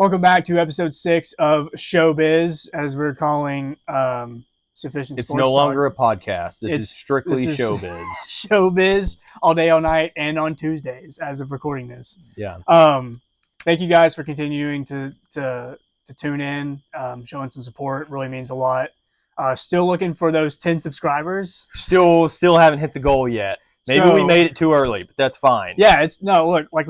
Welcome back to episode 6 of Showbiz, as we're calling Sufficient It's Sports no Talk. longer a podcast. This is strictly Showbiz. Showbiz all day, all night, and on Tuesdays as of recording this. Yeah. Thank you guys for continuing to tune in, showing some support. It really means a lot. Still looking for those 10 subscribers. Still haven't hit the goal yet. Maybe we made it too early, but that's fine. Yeah, look, like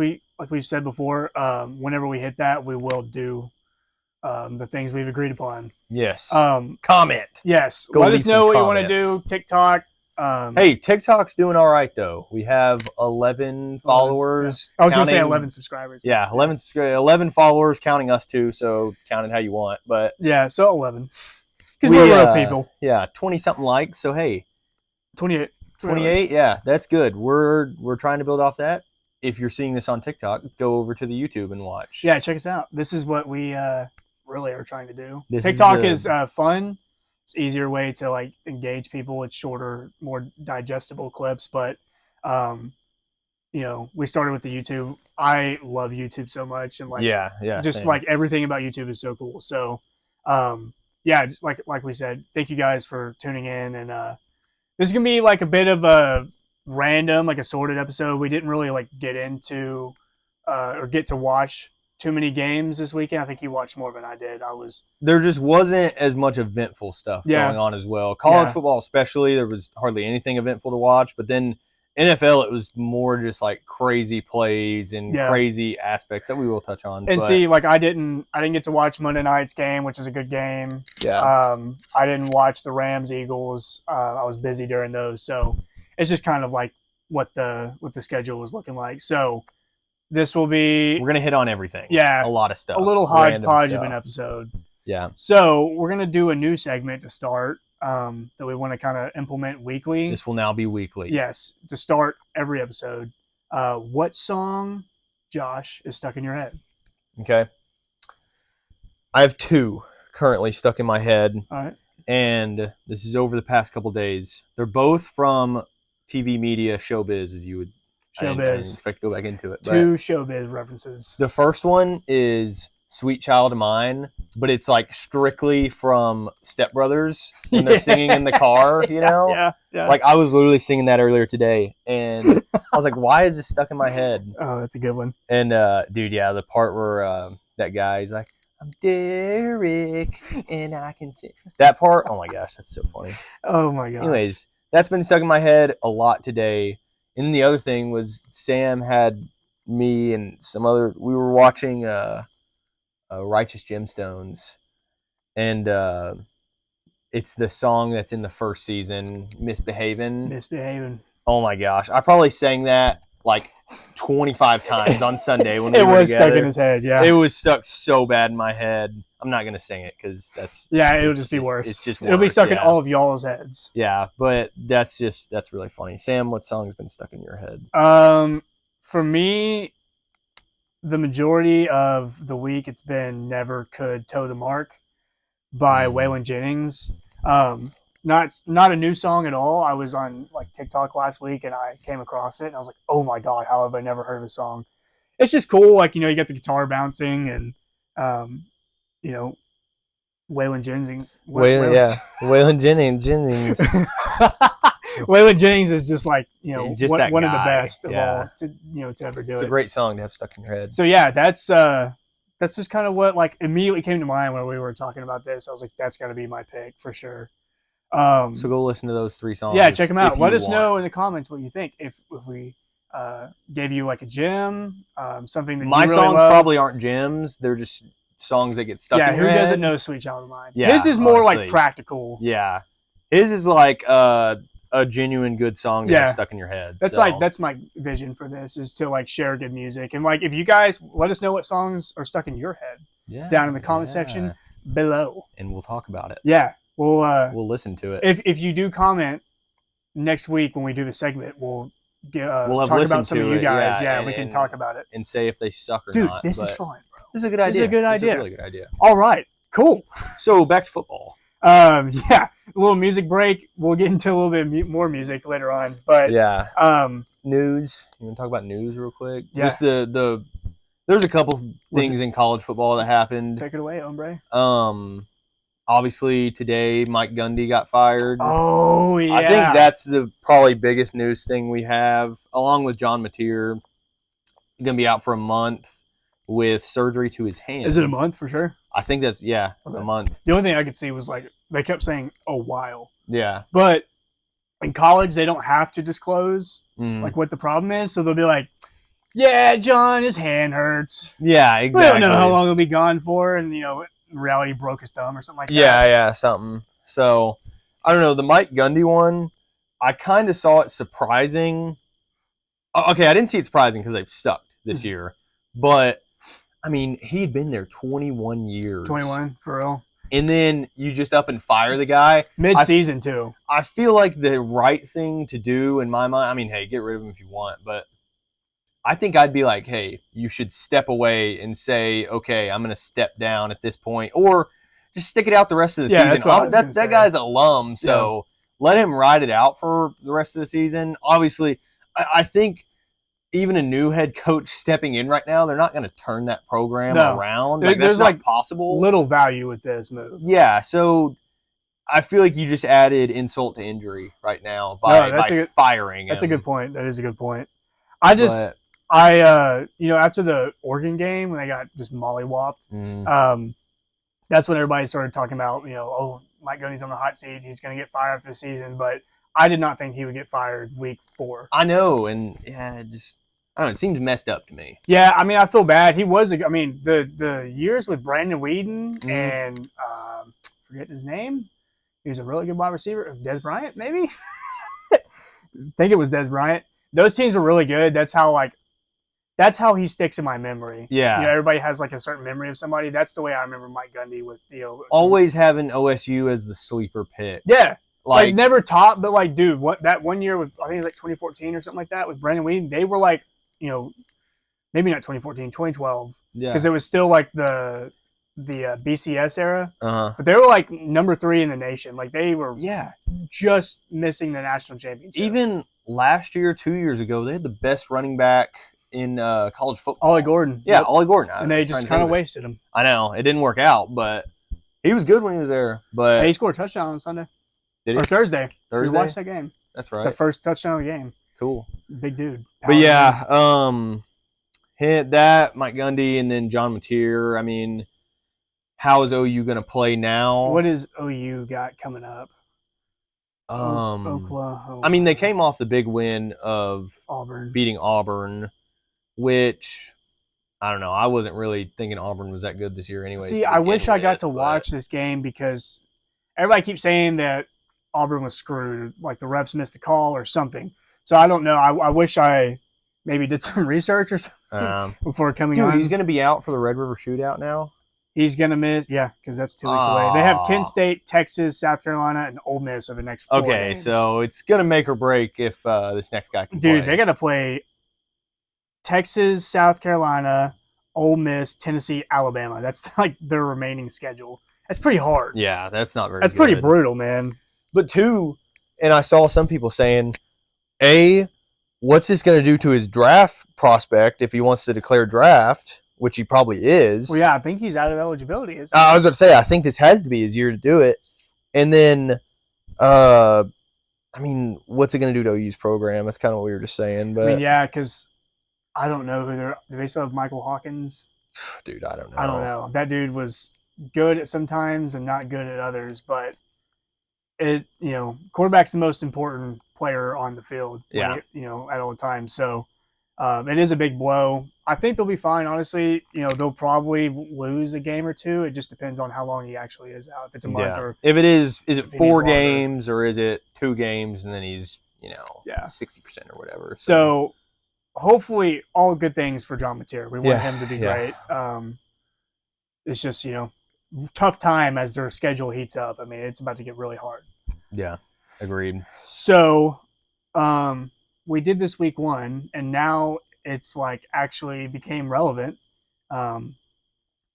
we've said before, whenever we hit that, we will do the things we've agreed upon. Yes. Comment. Yes. Go Let us know what comments. you want to do. TikTok. Hey, TikTok's doing all right though. We have 11 followers. Yeah. I was going to say 11 subscribers. Yeah, 11 followers, counting us too. So count it how you want, but yeah, so 11. Because we're real people. Yeah, 20 something likes. So hey, 28. 28. Yeah, that's good. We're trying to build off that. If you're seeing this on TikTok, go over to the YouTube and watch. Yeah, check us out. This is what we really are trying to do. This TikTok is fun. It's an easier way to like engage people. It's shorter, more digestible clips. But we started with the YouTube. I love YouTube so much, and same. like everything about YouTube is so cool. So like we said, thank you guys for tuning in, and this is gonna be like a bit of a random, like a sorted episode. We didn't really like get into or get to watch too many games this weekend. I think you watched more than I did. There just wasn't as much eventful stuff going on as well. College football especially, there was hardly anything eventful to watch, but then NFL, it was more just like crazy plays and crazy aspects that we will touch on. And I didn't get to watch Monday night's game, which is a good game. Yeah. I didn't watch the Rams Eagles. I was busy during those, so it's just kind of like what the schedule was looking like. So this will be, we're gonna hit on everything. Yeah, a lot of stuff. A little hodgepodge of an episode. Yeah. So we're gonna do a new segment to start. That we want to kind of implement weekly. This will now be weekly. Yes, to start every episode. What song, Josh, is stuck in your head? Okay. I have 2 currently stuck in my head. All right. And this is over the past couple days. They're both from TV media, Showbiz, as you would. Showbiz. I didn't expect to go back into it. 2 Showbiz references. The first one is Sweet Child of Mine, but it's like strictly from Step Brothers when they're singing in the car, you know? Yeah. Like I was literally singing that earlier today, and I was like, why is this stuck in my head? Oh, that's a good one. And dude, yeah, the part where that guy's like, I'm Derek, and I can sing. That part, oh my gosh, that's so funny. Oh my gosh. Anyways, that's been stuck in my head a lot today. And then the other thing was Sam had me and some other, we were watching Righteous Gemstones, and it's the song that's in the first season, Misbehavin'. Oh my gosh, I probably sang that like 25 times on Sunday when we were was together. Stuck in his head. Yeah, it was stuck so bad in my head. I'm not gonna sing it because that's it'll just be worse. It's just it'll be stuck in all of y'all's heads. Yeah, but that's really funny. Sam, what song's been stuck in your head? For me, the majority of the week, it's been Never Could Toe the Mark by Waylon Jennings. Not a new song at all. I was on like TikTok last week and I came across it and I was like, oh my God, how have I never heard of a song? It's just cool. Like, you got the guitar bouncing and, Waylon Jennings. Waylon Jennings. Waylon Jennings is just like, just one of the best of all to ever do it. It's a great song to have stuck in your head. So yeah, that's just kind of what like immediately came to mind when we were talking about this. I was like, that's got to be my pick for sure. So go listen to those 3 songs. Yeah, check them out. Let us know in the comments what you think. If we gave you like a gem, something that my you really songs love. probably aren't gems. They're just songs that get stuck in your head. Yeah, who doesn't know Sweet Child of Mine? Yeah, his is more like practical. Yeah, his is like a genuine good song to have stuck in your head. That's that's my vision for this, is to like share good music. And like if you guys let us know what songs are stuck in your head down in the comment section below. And we'll talk about it. Yeah. We'll listen to it. If you do comment next week when we do the segment, we'll have talk about some of you guys. Yeah, we can talk about it and say if they suck or Dude, not. This is fun, bro. This is a good idea. This is a good idea. This is a really good idea. All right, cool. So back to football. A little music break. We'll get into a little bit more music later on. But news. You want to talk about news real quick? Yeah. Just the There's a couple things in college football that happened. Take it away, hombre. Obviously today Mike Gundy got fired. Oh yeah. I think that's the probably biggest news thing we have, along with John Mateer. He's gonna be out for a month with surgery to his hand. Is it a month for sure? I think that's a month. The only thing I could see was like they kept saying a while. Yeah. But in college they don't have to disclose like what the problem is, so they'll be like, yeah, John, his hand hurts. Yeah, exactly. We don't know how long he'll be gone for, and in reality broke his thumb or something like that. Yeah, something. So I don't know. The Mike Gundy one, I kind of saw it surprising. Okay, I didn't see it surprising because they've sucked this year, but I mean, he'd been there 21 years. 21 for real. And then you just up and fire the guy mid-season too. I feel like the right thing to do in my mind. I mean, hey, get rid of him if you want, but I think I'd be like, hey, you should step away and say, okay, I'm going to step down at this point, or just stick it out the rest of the season. That's what that guy's alum, so let him ride it out for the rest of the season. Obviously, I think even a new head coach stepping in right now, they're not going to turn that program around. There's that's not possible. Little value with this move. Yeah, so I feel like you just added insult to injury right now by firing him. That's a good point. That is a good point. after the Oregon game when they got just mollywopped, that's when everybody started talking about, Mike Gundy's on the hot seat. He's going to get fired after the season. But I did not think he would get fired week 4. I know. And I don't know. It seems messed up to me. Yeah. I mean, I feel bad. He was, the years with Brandon Whedon and forget his name. He was a really good wide receiver. Des Bryant, maybe? I think it was Des Bryant. Those teams were really good. That's how he sticks in my memory. Yeah. Everybody has like a certain memory of somebody. That's the way I remember Mike Gundy with, always having OSU as the sleeper pick. Yeah. Like never top, but like, dude, that one year with, I think it was like 2014 or something like that with Brandon Whedon, they were like, maybe not 2014, 2012. Yeah. Because it was still like the BCS era. But they were like number 3 in the nation. Like they were just missing the national championship. Even last year, 2 years ago, they had the best running back in college football. Ollie Gordon. Yeah, Ollie Gordon. And they just kind of wasted him. I know. It didn't work out, but he was good when he was there. But he scored a touchdown on Sunday. Did he? Or Thursday. We watched that game. That's right. It's the first touchdown of the game. Cool. Big dude. But yeah, hit that, Mike Gundy, and then John Mateer. I mean, how is OU going to play now? What is OU got coming up? Oklahoma. I mean, they came off the big win of Auburn, beating Auburn, which I don't know. I wasn't really thinking Auburn was that good this year anyway. See, I wish I got to watch this game because everybody keeps saying that Auburn was screwed, like the refs missed a call or something. So I don't know. I wish I maybe did some research or something before coming on. Dude, he's going to be out for the Red River Shootout now? He's going to miss, because that's 2 weeks away. They have Kent State, Texas, South Carolina, and Ole Miss over the next 4 games. So it's going to make or break if this next guy can play. Dude, they got to play Texas, South Carolina, Ole Miss, Tennessee, Alabama. That's like their remaining schedule. That's pretty hard. Yeah, that's not very That's pretty brutal, man. But 2, and I saw some people saying, what's this going to do to his draft prospect if he wants to declare draft? Which he probably is. Well, yeah, I think he's out of eligibility. I was going to say, I think this has to be his year to do it. And then, I mean, what's it going to do to OU's program? That's kind of what we were just saying. But because I don't know who they're. Do they still have Michael Hawkins? Dude, I don't know. I don't know. That dude was good at some times and not good at others. But quarterback's the most important player on the field. Yeah. At all times. So it is a big blow. I think they'll be fine. Honestly, they'll probably lose a game or 2. It just depends on how long he actually is out. If it's a month or if it is it 4 games or is it 2 games and then he's 60% or whatever. So hopefully all good things for John Mateer. We want him to be great. It's just tough time as their schedule heats up. I mean, it's about to get really hard. Yeah, agreed. So we did this week 1, and now it's like actually became relevant.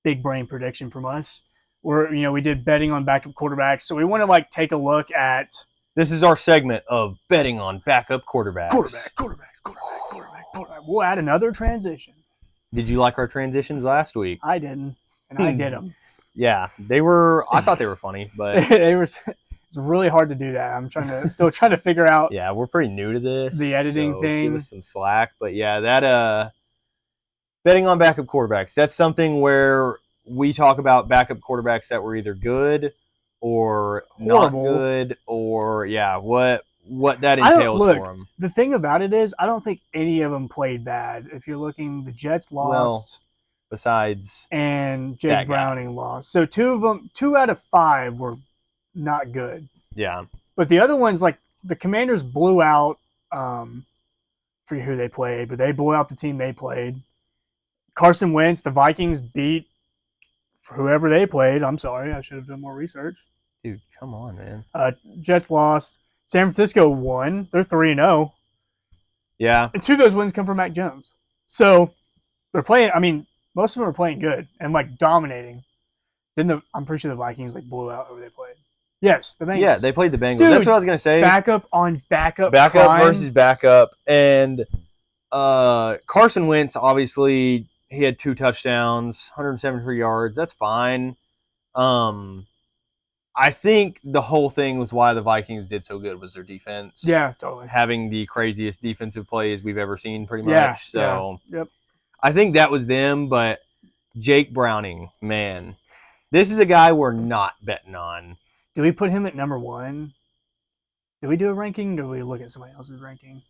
Big brain prediction from us. We did betting on backup quarterbacks. So we want to take a look at. This is our segment of betting on backup quarterbacks. Quarterback. We'll add another transition. Did you like our transitions last week? I didn't, and I did them. Yeah, they were. I thought they were funny, but They were. It's really hard to do that. I'm still trying to figure out yeah, we're pretty new to this, the editing so give thing. us some slack. But yeah, that betting on backup quarterbacks, that's something where we talk about backup quarterbacks that were either good or not Horrible. good, or yeah, what that I don't entails look. for them. The thing about it is, I don't think any of them played bad. If you're looking, the Jets Well, lost besides and Jake that guy, Browning lost. So two out of five were not good. yeah, But the other ones, like the Commanders, blew out. Forget who they played, but they blew out the team they played. Carson Wentz, the Vikings beat whoever they played. I'm sorry, I should have done more research. dude, come on, man. Jets lost. San Francisco won. They're 3-0. Yeah, And two of those wins come from Mac Jones. So they're playing. I mean, most of them are playing good and like dominating. I'm pretty sure the Vikings like blew out whoever they played. Yes, the Bengals. yeah, they played the Bengals. Dude, That's what I was gonna say. Backup on backup. Backup prime. versus backup, and Carson Wentz, obviously, he had 2 touchdowns, 173 yards. That's fine. I think the whole thing was why the Vikings did so good was their defense. Yeah, totally. Having the craziest defensive plays we've ever seen, pretty much. Yeah, So, yeah, yep. I think that was them, but Jake Browning, man. This is a guy we're not betting on. Did we put him at number one? Did we do a ranking? Or did we look at somebody else's ranking?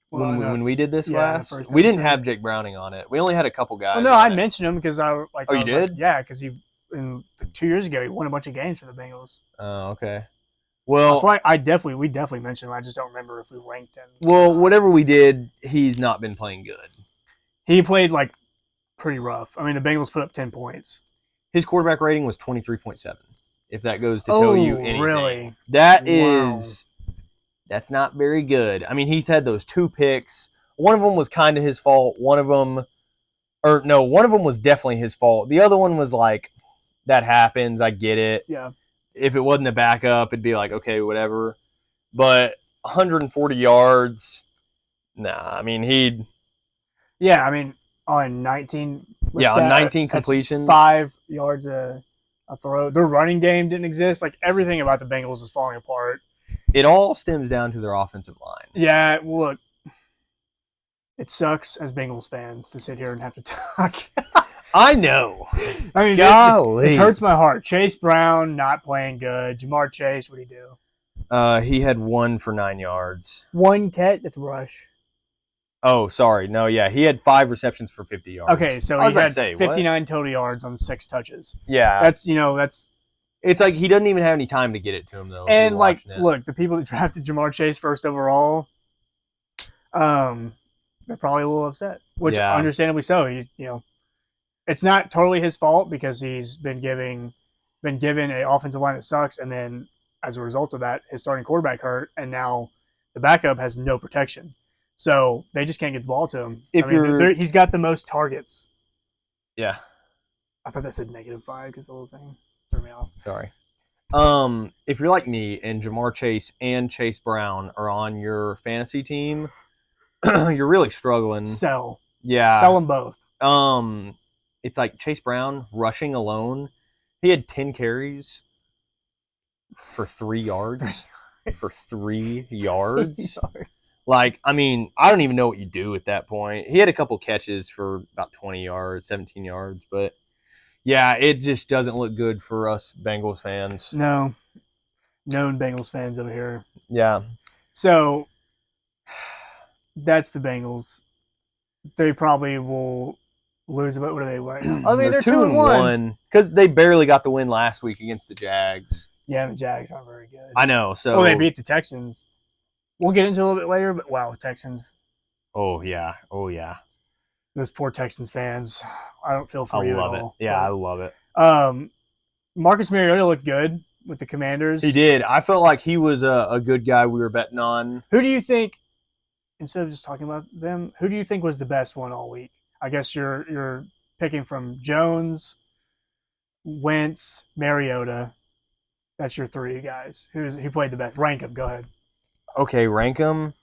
When we did this yeah, last, first we didn't episode. have Jake Browning on it. We only had a couple guys. Oh no, on I it. mentioned him because I like. Oh, I you was did? Like, yeah, because he in 2 years ago he won a bunch of games for the Bengals. Oh, okay. I Well, feel like we definitely mentioned him. I just don't remember if we ranked him. well, whatever we did, he's not been playing good. He played like pretty rough. I mean, the Bengals put up 10 points. His quarterback rating was 23.7. If that goes to tell you anything, really? that Wow. is that's not very good. I mean, he's had those 2 picks. One of them was kind of his fault. One of them was definitely his fault. The other one was like, that happens. I get it. Yeah. If it wasn't a backup, it'd be like, okay, whatever. But 140 yards, nah. I mean, Yeah, I mean, on 19. on 19 completions, 5 yards a throw. Their running game didn't exist. Like everything about the Bengals is falling apart. it all stems down to their offensive line. Yeah, look, it sucks as Bengals fans to sit here and have to talk. I know. I mean, this hurts my heart. Chase Brown not playing good. Jamar Chase, what do you do? He had 1 for 9 yards. 1 catch. That's a rush. Oh, sorry. No, yeah, he had 5 receptions for 50 yards. Okay, so he had 59 total yards on 6 touches. Yeah, that's It's like he doesn't even have any time to get it to him though. And like, look, the people that drafted Jamar Chase first overall, they're probably a little upset, which understandably so. He's it's not totally his fault because he's been given an offensive line that sucks, and then as a result of that, his starting quarterback hurt, and now the backup has no protection, so they just can't get the ball to him. He's got the most targets. Yeah, I thought that said -5 because the little thing threw me off. Sorry. If you're like me and Jamar Chase and Chase Brown are on your fantasy team, you're really struggling. Sell them both. It's like Chase Brown rushing alone. He had 10 carries for 3 yards. For 3 yards. Like, I mean, I don't even know what you do at that point. He had a couple catches for about 20 yards, 17 yards, but yeah, it just doesn't look good for us Bengals fans. No. Known Bengals fans over here. Yeah. So that's the Bengals. They probably will lose about what are they right now? I mean, they're 2-1 because they barely got the win last week against the Jags. Yeah, the Jags aren't very good. I know. So they beat the Texans. We'll get into it a little bit later, but wow, the Texans. Oh yeah. Those poor Texans fans. I don't feel for you at all. I love it. Yeah, I love it. Marcus Mariota looked good with the Commanders. He did. I felt like he was a good guy we were betting on. Who do you think, instead of just talking about them, who do you think was the best one all week? I guess you're picking from Jones, Wentz, Mariota. That's your 3 guys. Who played the best? Rank them. Go ahead. Okay, rank them.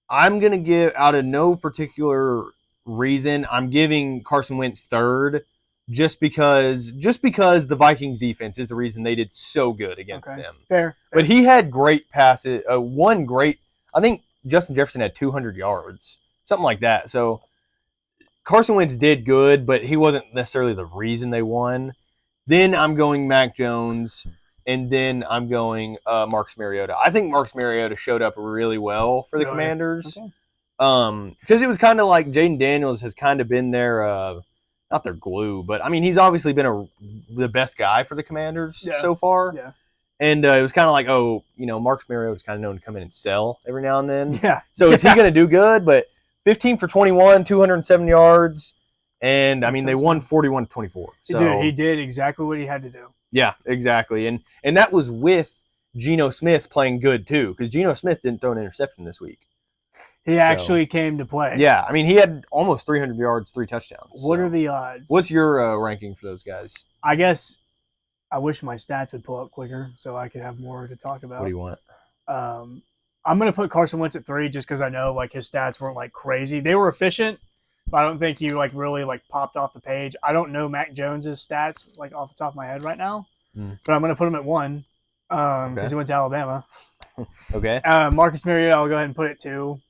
I'm gonna give out of no particular reason. I'm giving Carson Wentz third, just because the Vikings defense is the reason they did so good against them. Fair. But he had great passes. One great. I think Justin Jefferson had 200 yards, something like that. So Carson Wentz did good, but he wasn't necessarily the reason they won. Then I'm going Mac Jones, and then I'm going Marcus Mariota. I think Marcus Mariota showed up really well for the Really? Commanders. Okay. Because it was kind of like Jaden Daniels has kind of been their, not their glue, but I mean, he's obviously been the best guy for the Commanders so far. Yeah. And it was kind of like, Marcus Mariota was kind of known to come in and sell every now and then. Yeah. So is he going to do good? But 15 for 21, 207 yards. And, I mean, they won 41-24. So, he did exactly what he had to do. Yeah, exactly. And that was with Geno Smith playing good, too, because Geno Smith didn't throw an interception this week. He actually came to play. Yeah, I mean, he had almost 300 yards, 3 touchdowns. What are the odds? What's your ranking for those guys? I guess I wish my stats would pull up quicker so I could have more to talk about. What do you want? I'm going to put Carson Wentz at 3 just because I know like his stats weren't like crazy. They were efficient, but I don't think you like really like popped off the page. I don't know Mac Jones's stats like off the top of my head right now, but I'm going to put him at 1 because he went to Alabama. Okay. Marcus Mariota, I'll go ahead and put it 2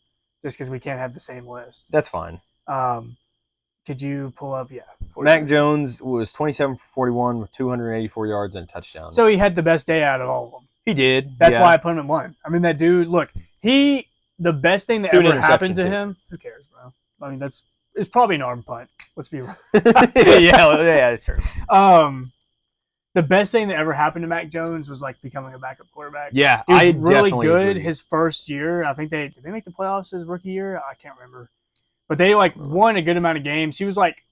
just because we can't have the same list. That's fine. Could you pull up? Yeah. Mac Jones was 27 for 41 with 284 yards and a touchdown. So he had the best day out of all of them. He did. That's why I put him at 1. I mean, that dude, look, the best thing that ever happened to him, who cares, bro? I mean, it's probably an arm punt. Let's be real. yeah, that's true. The best thing that ever happened to Mac Jones was like becoming a backup quarterback. Yeah, he was I really good agree. his first year. I think did they make the playoffs his rookie year? I can't remember. But they like won a good amount of games. He was like,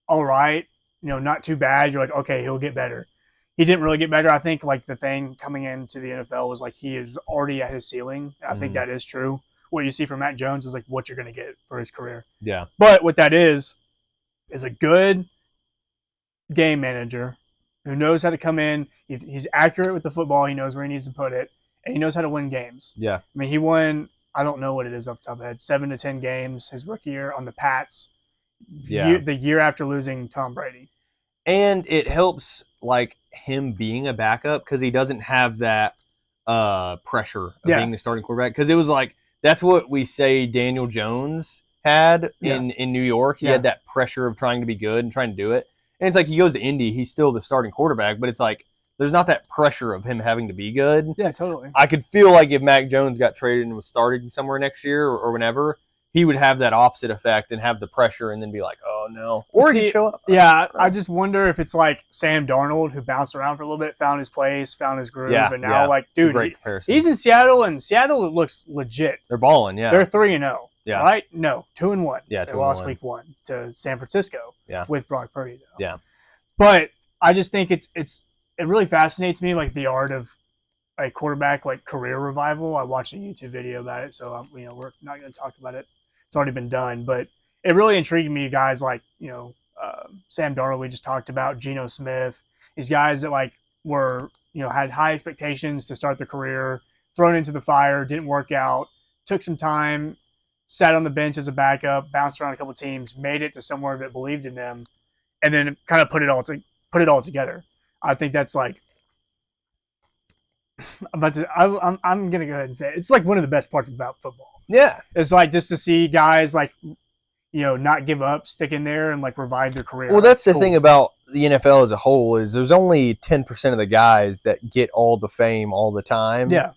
all right, not too bad. You're like, okay, he'll get better. He didn't really get better. I think like the thing coming into the NFL was like he is already at his ceiling. I think that is true. What you see from Mac Jones is like what you're going to get for his career. Yeah. But what that is a good game manager who knows how to come in. He's accurate with the football. He knows where he needs to put it, and he knows how to win games. Yeah. I mean, he won, I don't know what it is off the top of my head, 7 to 10 games his rookie year on the Pats. Yeah. The year after losing Tom Brady. And it helps like him being a backup because he doesn't have that pressure of being the starting quarterback. Because it was like that's what we say Daniel Jones had in New York. He had that pressure of trying to be good and trying to do it. And it's like he goes to Indy, he's still the starting quarterback, but it's like there's not that pressure of him having to be good. Yeah, totally. I could feel like if Mac Jones got traded and was starting somewhere next year or whenever, he would have that opposite effect and have the pressure and then be like, oh, no. Or he'd show up. Yeah, I just wonder if it's like Sam Darnold, who bounced around for a little bit, found his place, found his groove, and now, like, dude, he's in Seattle, and Seattle looks legit. They're balling, yeah. They're 3-0. Yeah. Right? No, 2-1. Yeah, they lost week 1 to San Francisco with Brock Purdy, though. Yeah. But I just think it really fascinates me, like, the art of a quarterback, like, career revival. I watched a YouTube video about it, so, we're not going to talk about it. It's already been done, but it really intrigued me, guys like, Sam Darnold we just talked about, Geno Smith, these guys that, like, were, had high expectations to start their career, thrown into the fire, didn't work out, took some time, sat on the bench as a backup, bounced around a couple teams, made it to somewhere that believed in them, and then kind of put it all together. I think that's like I'm gonna go ahead and say it's like one of the best parts about football. Yeah, it's like just to see guys like not give up, stick in there, and like revive their career. Well, that's the thing about the NFL as a whole is there's only 10% of the guys that get all the fame all the time. Yeah,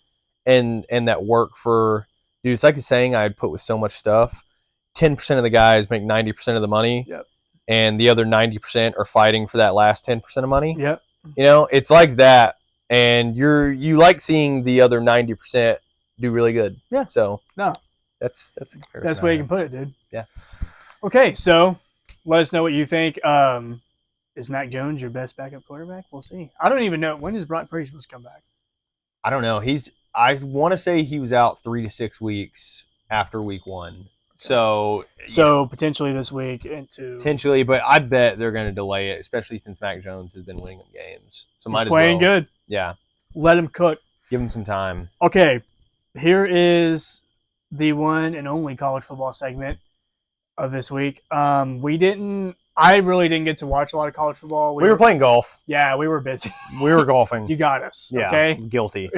and that work for. Dude, it's like the saying I'd put with so much stuff. 10% of the guys make 90% of the money. Yep. And the other 90% are fighting for that last 10% of money. Yep. It's like that. And you like seeing the other 90% do really good. Yeah. So no. That's a comparison. That's the way you can put it, dude. Yeah. Okay, so let us know what you think. Is Mac Jones your best backup quarterback? We'll see. I don't even know. When is Brock Purdy supposed to come back? I don't know. I want to say he was out 3 to 6 weeks after week 1. Okay. So potentially this week into potentially, but I bet they're going to delay it, especially since Mac Jones has been winning them games. So he's playing good. Yeah, let him cook. Give him some time. Okay, here is the one and only college football segment of this week. I really didn't get to watch a lot of college football. We were playing golf. Yeah, we were busy. We were golfing. You got us. Yeah, okay. Guilty.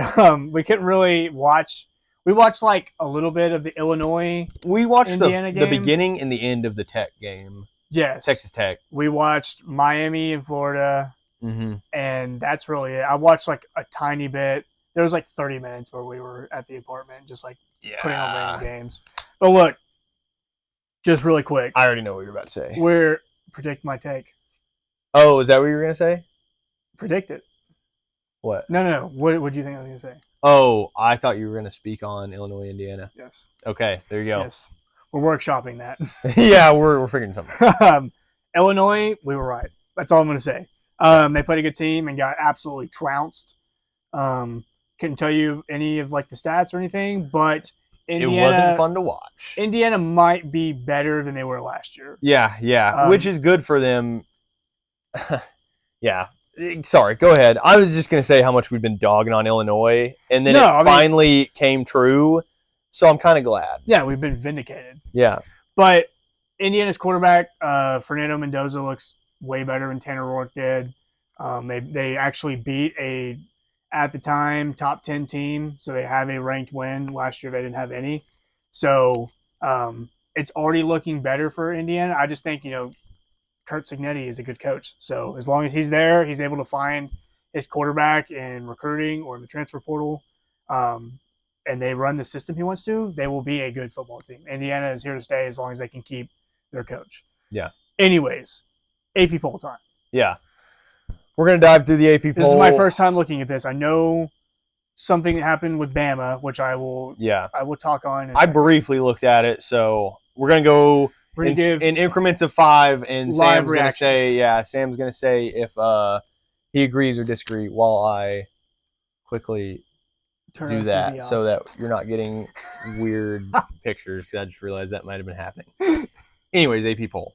We couldn't really watch. We watched like a little bit of the Illinois. We watched Indiana the game. beginning and the end of the Tech game. Yes. Texas Tech. We watched Miami and Florida, Mm-hmm. and that's really it. I watched like a tiny bit. There was like 30 minutes where we were at the apartment, just like putting on random games. But look, just really quick. I already know what you're about to say. Predict my take. Oh, is that what you were going to say? Predict it. What? No. What do you think I was going to say? Oh, I thought you were going to speak on Illinois, Indiana. Yes. Okay, there you go. Yes. We're workshopping that. Yeah, we're figuring something out. Illinois, we were right. That's all I'm going to say. They played a good team and got absolutely trounced. Couldn't tell you any of like the stats or anything, but Indiana, it wasn't fun to watch. Indiana might be better than they were last year. Yeah, which is good for them. Yeah. Sorry, go ahead. I was just going to say how much we've been dogging on Illinois, and then finally came true, so I'm kind of glad. Yeah, we've been vindicated. Yeah. But Indiana's quarterback, Fernando Mendoza, looks way better than Tanner Rourke did. They actually beat at the time, top 10 team, so they have a ranked win. Last year they didn't have any. So it's already looking better for Indiana. I just think, Kurt Cignetti is a good coach. So as long as he's there, he's able to find his quarterback in recruiting or in the transfer portal, and they run the system he wants to, they will be a good football team. Indiana is here to stay as long as they can keep their coach. Yeah. Anyways, AP poll time. Yeah. We're going to dive through the AP poll. This is my first time looking at this. I know something that happened with Bama, which I will talk on. I briefly looked at it, so we're going to go in increments of 5, and Sam's going to say if he agrees or disagrees while I quickly do that so that you're not getting weird pictures, because I just realized that might have been happening. Anyways, AP poll.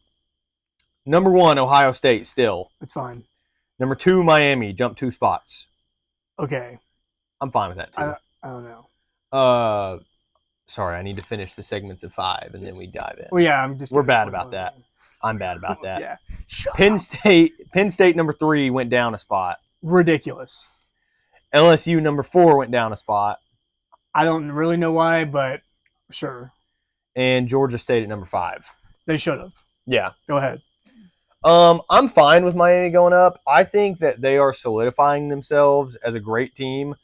Number 1, Ohio State still. It's fine. Number 2, Miami, jump 2 spots. Okay. I'm fine with that, too. I don't know. Sorry, I need to finish the segments of 5, and then we dive in. Well, yeah, we're bad about that. I'm bad about that. Yeah. Penn State number 3 went down a spot. Ridiculous. LSU number 4 went down a spot. I don't really know why, but sure. And Georgia State at number 5. They should have. Yeah. Go ahead. I'm fine with Miami going up. I think that they are solidifying themselves as a great team.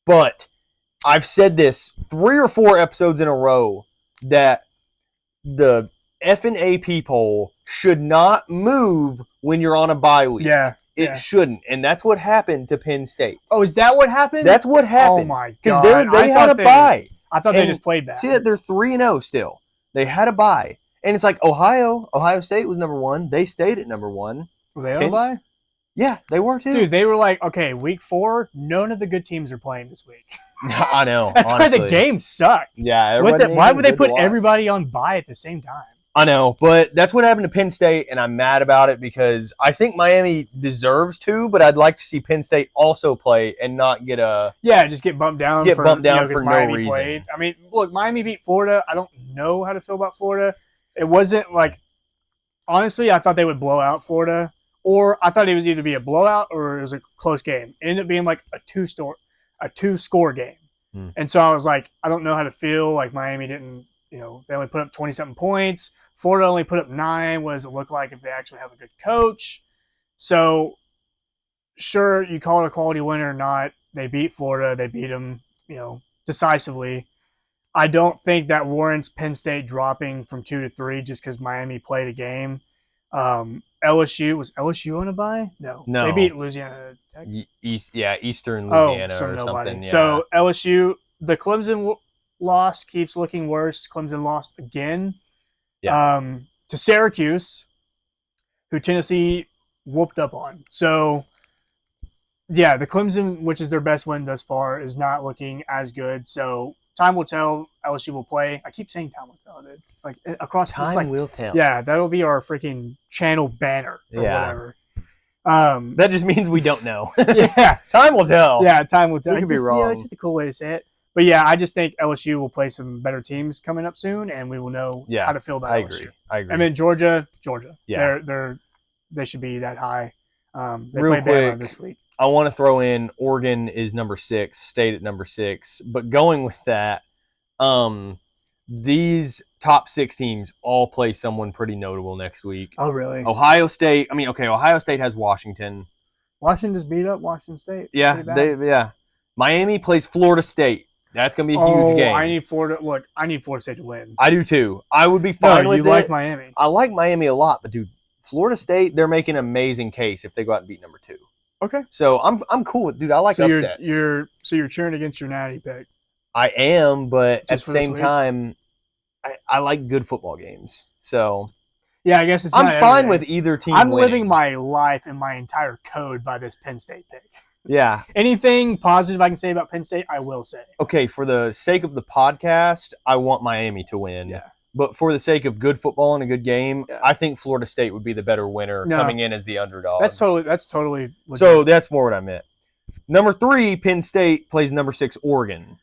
But I've said this 3 or 4 episodes in a row that the effing AP poll should not move when you're on a bye week. Yeah. It shouldn't. And that's what happened to Penn State. Oh, is that what happened? That's what happened. Oh, my God. Because they had a bye. I thought they just played bad. See that they're 3-0 still. They had a bye. And it's like Ohio State was number 1. They stayed at number 1. Were they on a bye? Yeah, they were too. Dude, they were like, okay, week 4, none of the good teams are playing this week. I know. That's honestly. why the game sucked. Yeah. Why would they put everybody on bye at the same time? I know, but that's what happened to Penn State, and I'm mad about it because I think Miami deserves to, but I'd like to see Penn State also play and not get just get bumped down. For Miami no reason. Played. I mean, look, Miami beat Florida. I don't know how to feel about Florida. It wasn't like, honestly, I thought they would blow out Florida, or I thought it was either be a blowout or it was a close game. It ended up being like a two-score game. And so I was like, I don't know how to feel. Like Miami didn't, they only put up 20-something points. Florida only put up 9. What does it look like if they actually have a good coach? So, sure, you call it a quality win or not. They beat Florida. They beat them, decisively. I don't think that warrants Penn State dropping from 2 to 3 just because Miami played a game. Was LSU on a bye? No. They beat Louisiana Tech. Eastern Louisiana or something. Yeah. So LSU, the Clemson loss keeps looking worse. Clemson lost again. Yeah. To Syracuse, who Tennessee whooped up on. So, yeah, the Clemson, which is their best win thus far, is not looking as good. So, time will tell. LSU will play. I keep saying time will tell, dude. Like, across time will tell. Yeah, that'll be our freaking channel banner or whatever. That just means we don't know. Yeah. Time will tell. Yeah, time will tell. We could be wrong. It's just a cool way to say it. But yeah, I just think LSU will play some better teams coming up soon, and we will know how to feel about I LSU. agree. And then Georgia. Yeah. They should be that high. They Real play Bama quick, this week. I want to throw in Oregon is number 6, State at number 6. But going with that, these top 6 teams all play someone pretty notable next week. Oh, really? Ohio State. I mean, okay, Ohio State has Washington. Washington just beat up Washington State. Yeah. Miami plays Florida State. That's gonna be a huge game. I need Florida. Look, I need Florida State to win. I do too. I would be fine with it. You like Miami? I like Miami a lot, but dude, Florida State, they're making an amazing case if they go out and beat number 2. Okay. So I'm cool with, dude. I like upsets. You're cheering against your natty pick. I am, but Just at the same time, I like good football games. So yeah, I guess it's. I'm fine with either team. I'm winning. living my life and my entire code by this Penn State pick. Yeah. Anything positive I can say about Penn State, I will say. Okay, for the sake of the podcast, I want Miami to win. Yeah. But for the sake of good football and a good game, I think Florida State would be the better winner coming in as the underdog. That's totally legit. So that's more what I meant. Number 3, Penn State plays number 6, Oregon.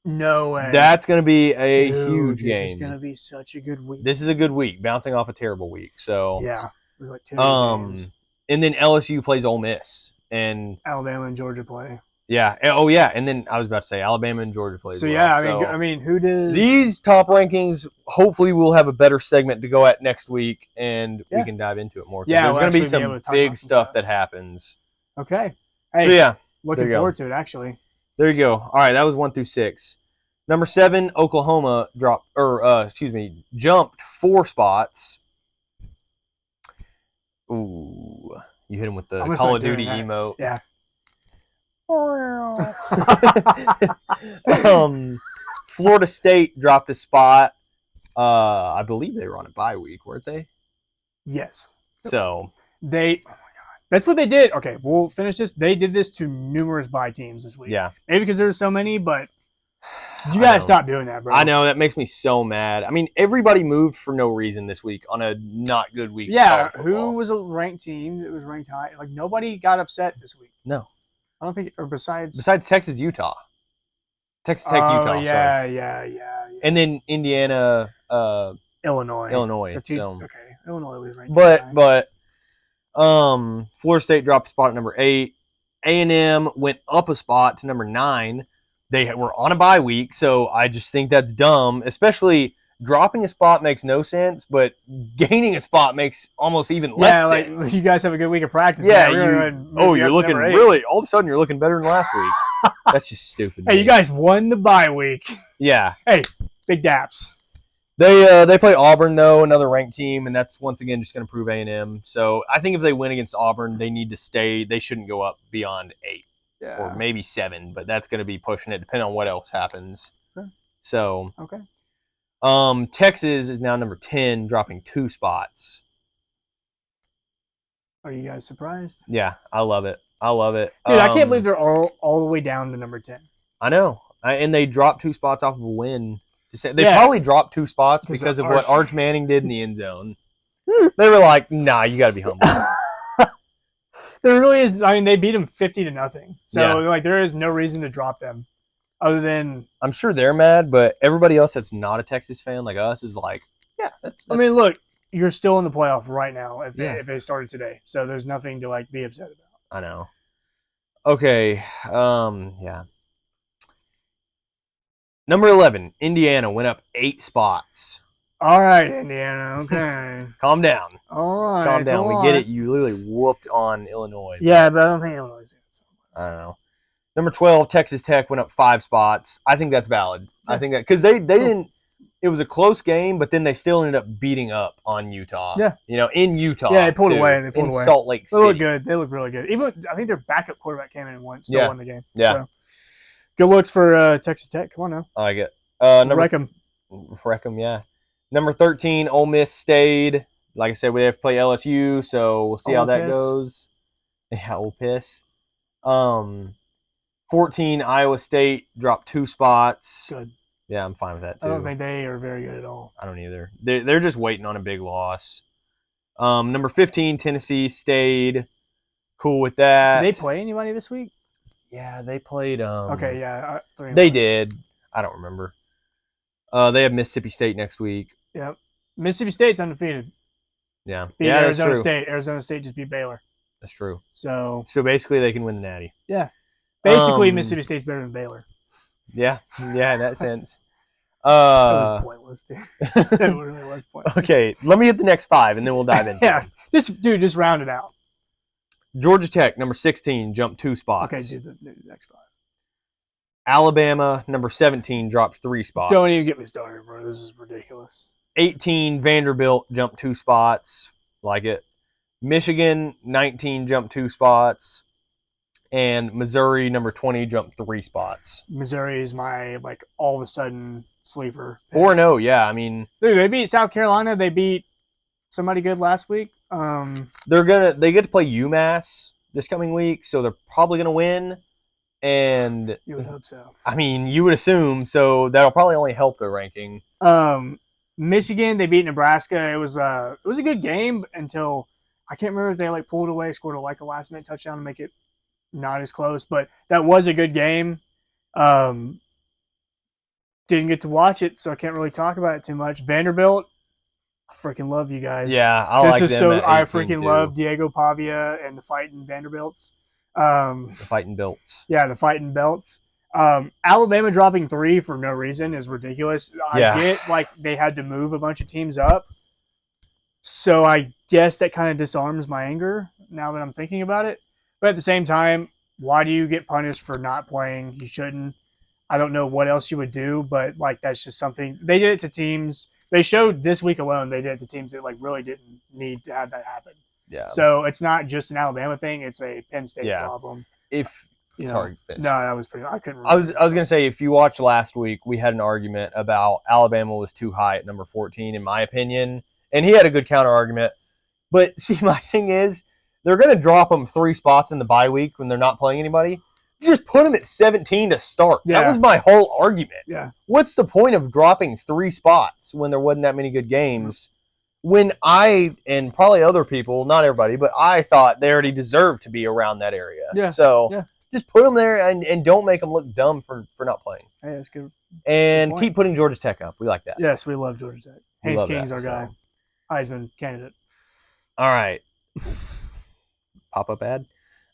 No way. That's going to be a huge game. This is going to be such a good week. This is a good week, bouncing off a terrible week. So yeah, there's like 2 games. And then LSU plays Ole Miss, and Alabama and Georgia play. Yeah. Oh yeah. And then I was about to say Alabama and Georgia play. So yeah, I mean, who does these top rankings? Hopefully, we'll have a better segment to go at next week, and we can dive into it more. Yeah, there's going to be some big stuff that happens. Okay. Hey. So yeah, looking forward to it. Actually. There you go. All right, that was 1 through 6. Number 7, Oklahoma jumped 4 spots. Ooh, you hit him with the Call of Duty emote. Yeah. Florida State dropped a spot. I believe they were on a bye week, weren't they? Yes. So oh my god, that's what they did. Okay, we'll finish this. They did this to numerous bye teams this week. Yeah, maybe because there's so many, but you gotta stop doing that, bro. I know that makes me so mad. I mean, everybody moved for no reason this week on a not good week. Yeah, who was a ranked team that was ranked high? Like nobody got upset this week. No. I don't think, or besides Texas, Utah. Texas Tech, Utah. Yeah. And then Indiana, Illinois. So okay, Illinois was ranked. But Florida State dropped a spot at number 8. A&M went up a spot to number 9. They were on a bye week, so I just think that's dumb. Especially dropping a spot makes no sense, but gaining a spot makes almost even less sense. Yeah, like you guys have a good week of practice. Yeah, you're looking really. All of a sudden, you're looking better than last week. That's just stupid. Hey, you guys won the bye week. Yeah. Hey, big daps. They play Auburn though, another ranked team, and that's once again just going to prove A&M. So I think if they win against Auburn, they need to stay. They shouldn't go up beyond 8. Yeah. Or maybe 7, but that's going to be pushing it, depending on what else happens. Okay. So, okay. Texas is now number 10, dropping 2 spots. Are you guys surprised? Yeah, I love it. Dude, I can't believe they're all the way down to number 10. I know. And they dropped 2 spots off of a win. They probably dropped 2 spots because of what Arch Manning did in the end zone. They were like, nah, you got to be humble. There really is. I mean, they beat them 50-0. So like, there is no reason to drop them, other than I'm sure they're mad, but everybody else that's not a Texas fan like us is like, yeah. That's I mean, look, you're still in the playoff right now if they started today, so there's nothing to like be upset about. I know. Okay. Yeah. Number 11, Indiana went up 8 spots. All right, Indiana. Okay. Calm down. All right. Calm down. We get it. You literally whooped on Illinois. Yeah, but I don't think Illinois is it. I don't know. Number 12, Texas Tech went up 5 spots. I think that's valid. Yeah. I think that because they didn't. It was a close game, but then they still ended up beating up on Utah. Yeah. In Utah. Yeah, they pulled away. They pulled away. Salt Lake City. They look good. They look really good. Even I think their backup quarterback came in and won the game. Yeah. So, good looks for Texas Tech. Come on now. I like it. Wreck them. Yeah. Number 13, Ole Miss stayed. Like I said, we have to play LSU, so we'll see how that goes. Yeah, Ole Piss. 14, Iowa State dropped 2 spots. Good. Yeah, I'm fine with that too. I don't think they are very good at all. I don't either. They're just waiting on a big loss. Number 15, Tennessee stayed. Cool with that. Did they play anybody this week? Yeah, they played. Okay, yeah. They did. I don't remember. They have Mississippi State next week. Yep. Mississippi State's undefeated. Yeah. Beat Yeah, that's Arizona true. State. Arizona State just beat Baylor. That's true. So basically they can win the Natty. yeah. Basically Mississippi State's better than Baylor. Yeah. Yeah, in that sense. It was pointless, dude. It really was pointless. Okay, let me hit the next 5 and then we'll dive into Yeah. it. Just round it out. Georgia Tech, number 16, jumped 2 spots. Okay, do the next 5. Alabama, number 17, dropped 3 spots. Don't even get me started, bro. This is ridiculous. 18, Vanderbilt jumped 2 spots. Like it. Michigan, 19, jumped 2 spots. And Missouri, number 20, jumped 3 spots. Missouri is my, all of a sudden sleeper. 4-0, yeah. I mean, dude, they beat South Carolina. They beat somebody good last week. they get to play UMass this coming week, so they're probably gonna win. And you would hope so. I mean, you would assume so. That'll probably only help their ranking. Michigan, they beat Nebraska. It was a good game until I can't remember if they pulled away, scored a last minute touchdown to make it not as close, but that was a good game. Didn't get to watch it, so I can't really talk about it too much. Vanderbilt, I freaking love you guys. Yeah, I freaking love Diego Pavia and the fighting Vanderbilts. The fighting belts. Yeah, the fighting belts. Alabama dropping 3 for no reason is ridiculous. I get they had to move a bunch of teams up, so I guess that kind of disarms my anger now that I'm thinking about it. But at the same time, why do you get punished for not playing? You shouldn't. I don't know what else you would do, but that's just something. They did it to teams. They showed this week alone they did it to teams that really didn't need to have that happen. Yeah. So it's not just an Alabama thing; it's a Penn State problem. Sorry, finish. No, that was pretty. I couldn't. Remember. I was gonna say, if you watched last week, we had an argument about Alabama was too high at number 14, in my opinion, and he had a good counter argument. But see, my thing is, they're gonna drop them 3 spots in the bye week when they're not playing anybody. Just put them at 17 to start. Yeah. That was my whole argument. Yeah. What's the point of dropping 3 spots when there wasn't that many good games? When I, and probably other people, not everybody, but I thought they already deserved to be around that area. Yeah. So just put them there and don't make them look dumb for not playing. Hey, that's good. And keep putting Georgia Tech up. We like that. Yes, we love Georgia Tech. Haynes King's our guy. Heisman candidate. All right. Pop-up ad.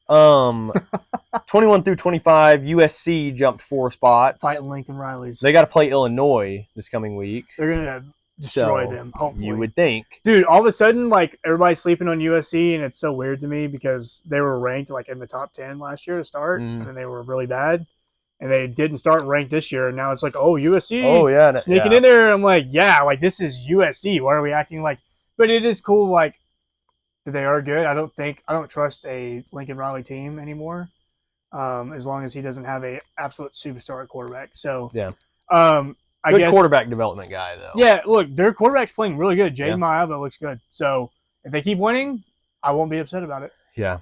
21 through 25, USC jumped 4 spots. Fighting Lincoln Riley's. They got to play Illinois this coming week. They're gonna destroy them. Hopefully, you would think, dude. All of a sudden, everybody's sleeping on USC, and it's so weird to me because they were ranked in the top 10 last year to start, and then they were really bad, and they didn't start ranked this year. And now it's USC. Oh yeah, sneaking in there. And I'm this is USC. Why are we acting like? But it is cool. They are good. I don't trust a Lincoln Riley team anymore, as long as he doesn't have a absolute superstar quarterback. So yeah, I guess quarterback development guy though. Yeah, look, their quarterback's playing really good. Jaden Maiava looks good. So if they keep winning, I won't be upset about it. Yeah.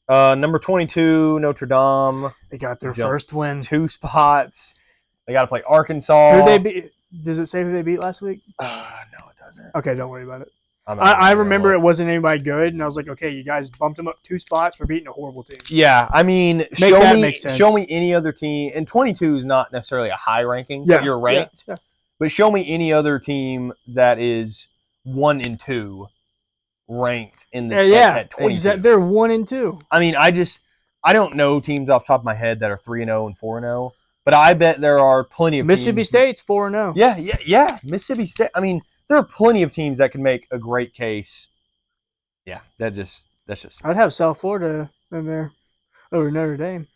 Number 22, Notre Dame. They got their first win. 2 spots. They got to play Arkansas. Who they beat? Does it say who they beat last week? No, it doesn't. Okay, don't worry about it. I remember it wasn't anybody good, and I was like, okay, you guys bumped them up 2 spots for beating a horrible team. Yeah, I mean, show me any other team. And 22 is not necessarily a high ranking, but you're ranked. Yeah. But show me any other team that is 1 and 2 ranked in the at 22. They're 1 and 2. I mean, I don't know teams off the top of my head that are 3-0 and 4-0, but I bet there are plenty of Mississippi teams. State's 4-0. Yeah. Mississippi State. I mean, there are plenty of teams that can make a great case. Yeah, that's just. I'd have South Florida in there over Notre Dame.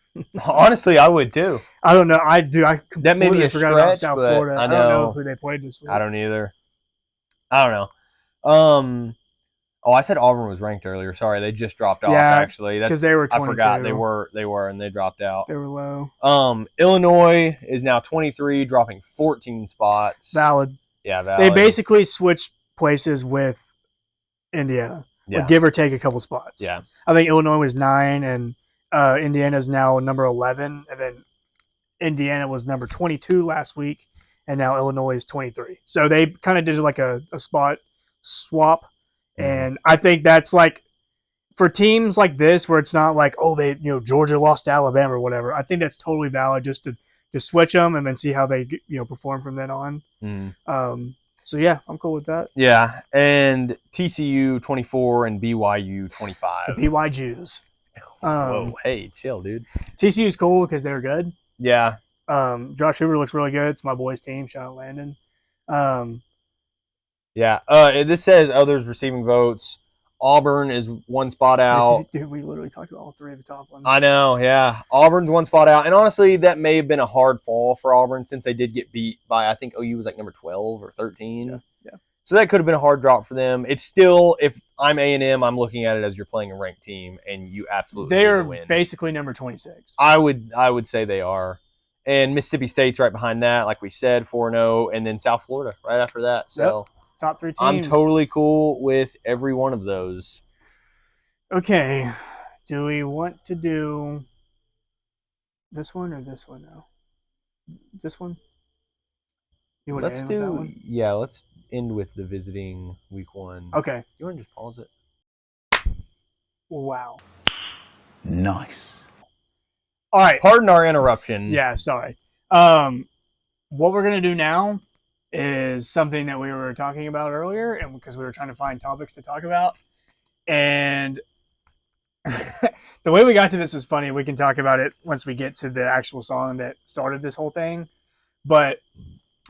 Honestly, I would too. I don't know. I do. I that may be a forgot stretch, about South but Florida. I don't know who they played this week. I don't either. I don't know. I said Auburn was ranked earlier. Sorry, they just dropped off. Actually, because they were 22. I forgot they were, and they dropped out. They were low. Illinois is now 23, dropping 14 spots. Valid. Yeah, valid. They basically switched places with Indiana, give or take a couple spots. Yeah, I think Illinois was 9, and Indiana is now number 11, and then Indiana was number 22 last week, and now Illinois is 23. So they kind of did a spot swap, and I think that's for teams like this where it's not Georgia lost to Alabama or whatever. I think that's totally valid just to just switch them and then see how they perform from then on. So yeah, I'm cool with that. Yeah, and TCU 24 and BYU 25. The BY Jews. Whoa, hey, chill, dude. TCU is cool because they're good. Yeah. Josh Hoover looks really good. It's my boy's team. Shout out Landon. Yeah. This says others receiving votes. Auburn is one spot out. Dude, we literally talked about all three of the top ones. I know, yeah. Auburn's one spot out. And honestly, that may have been a hard fall for Auburn since they did get beat by, I think OU was like number 12 or 13. Yeah. So that could have been a hard drop for them. It's still, if I'm A&M, I'm looking at it as you're playing a ranked team, and you absolutely they need are to win. Basically number 26. I would say they are. And Mississippi State's right behind that, like we said, 4-0, and then South Florida right after that. So top 3 teams. I'm totally cool with every one of those. Okay. Do we want to do this one or this one now? This one? You want Let's to end with that one? Yeah, let's end with the visiting week 1. Okay. You want to just pause it? Wow. Nice. All right. Pardon our interruption. Yeah, sorry. What we're going to do now is something that we were talking about earlier, and because we were trying to find topics to talk about. And the way we got to this was funny. We can talk about it once we get to the actual song that started this whole thing. But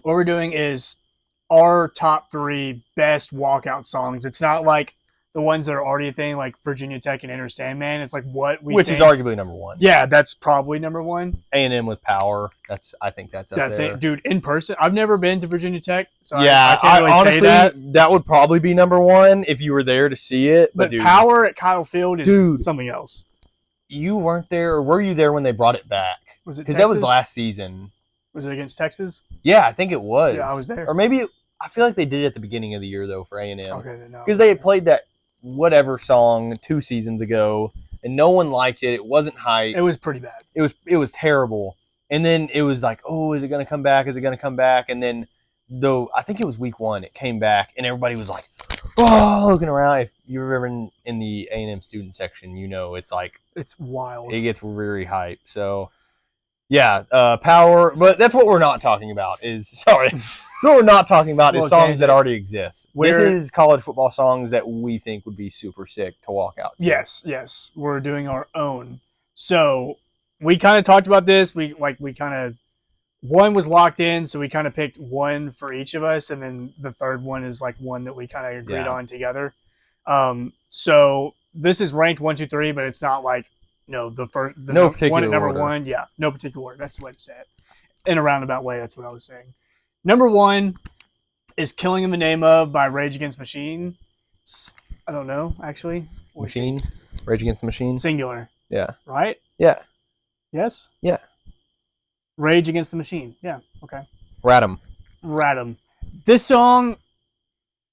what we're doing is our top 3 best walkout songs. It's not like the ones that are already a thing, like Virginia Tech and Enter Sandman. It's like what we Which think. is arguably number 1. Yeah, that's probably number 1. A&M with Power. I think that's up there. Dude, in person, I've never been to Virginia Tech, so yeah, I can't really honestly, say that. would probably be number 1 if you were there to see it. But dude, Power at Kyle Field is Dude. something else. You weren't there, or were you there when they brought it back? Was it Because Texas? that was last season. Was it against Texas? Yeah, I think it was. Yeah, I was there. Or maybe I feel like they did it at the beginning of the year though for A&M. Okay, then no. Because they had played that whatever song 2 seasons ago, and no one liked it. It wasn't hype. It was pretty bad. It was terrible. And then it was like, oh, is it going to come back? Is it going to come back? And then, though, I think it was week 1, it came back, and everybody was like, oh, looking around. If you were ever in the A&M student section, you know it's like, It's wild. it gets very hype. So, yeah, Power. But that's what we're not talking about is, sorry. So what we're not talking about is songs that already exist. This is college football songs that we think would be super sick to walk out to. Yes. We're doing our own. So we kind of talked about this. We kind of, one was locked in, so we kind of picked one for each of us, and then the third one is like one that we kind of agreed on together. So this is ranked 1, 2, 3, but it's not like the first, no particular one at number order. 1. Yeah, no particular order. That's the way to say it. In a roundabout way, that's what I was saying. Number 1 is "Killing in the Name of" by Rage Against the Machine. I don't know, actually. Machine? Rage Against the Machine? Singular. Yeah. Right? Yeah. Yes? Yeah. Rage Against the Machine. Yeah, okay. Radom. This song,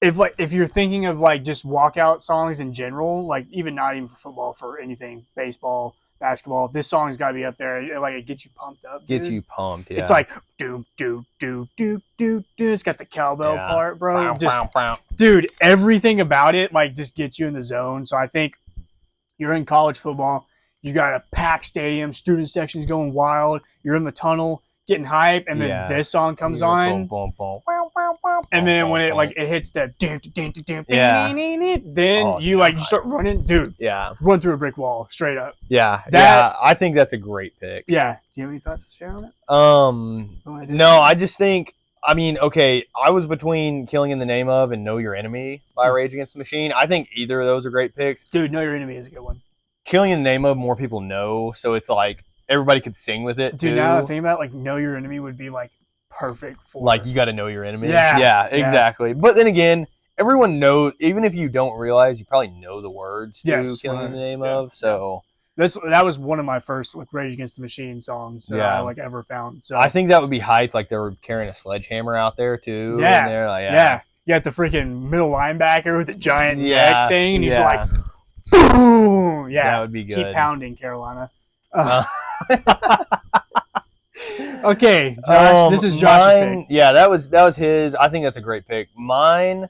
if you're thinking of like just walkout songs in general, like not even for football, for anything, baseball, basketball, this song's got to be up there. Like it gets you pumped up. Gets dude. you pumped, yeah. It's like do do do do do do. It's got the cowbell part, bro. Dude, everything about it like just gets you in the zone. So I think you're in college football. You got a packed stadium, student sections going wild. You're in the tunnel, getting hype, and then this song comes on. And then when it hits that, then you start running, dude. Yeah, run through a brick wall, straight up. Yeah, I think that's a great pick. Yeah. Do you have any thoughts to share on it? No, I just think. I mean, okay, I was between "Killing in the Name of" and "Know Your Enemy" by Rage Against the Machine. I think either of those are great picks. Dude, "Know Your Enemy" is a good one. "Killing in the Name of" more people know, so it's like everybody could sing with it. Dude, too. now that I think about it, like "Know Your Enemy" would be like perfect for like you got to know your enemy. Yeah, exactly. But then again, everyone knows, even if you don't realize, you probably know the words to "Killing in the Name of." So that was one of my first like Rage Against the Machine songs that I like ever found. So I think that would be hype. Like they were carrying a sledgehammer out there too. Yeah, and they're like, You got the freaking middle linebacker with the giant neck thing, and he's like, boom. Yeah, that would be good. Keep pounding, Carolina. Okay, Josh, this is Josh's pick. Yeah, that was his. I think that's a great pick. Mine.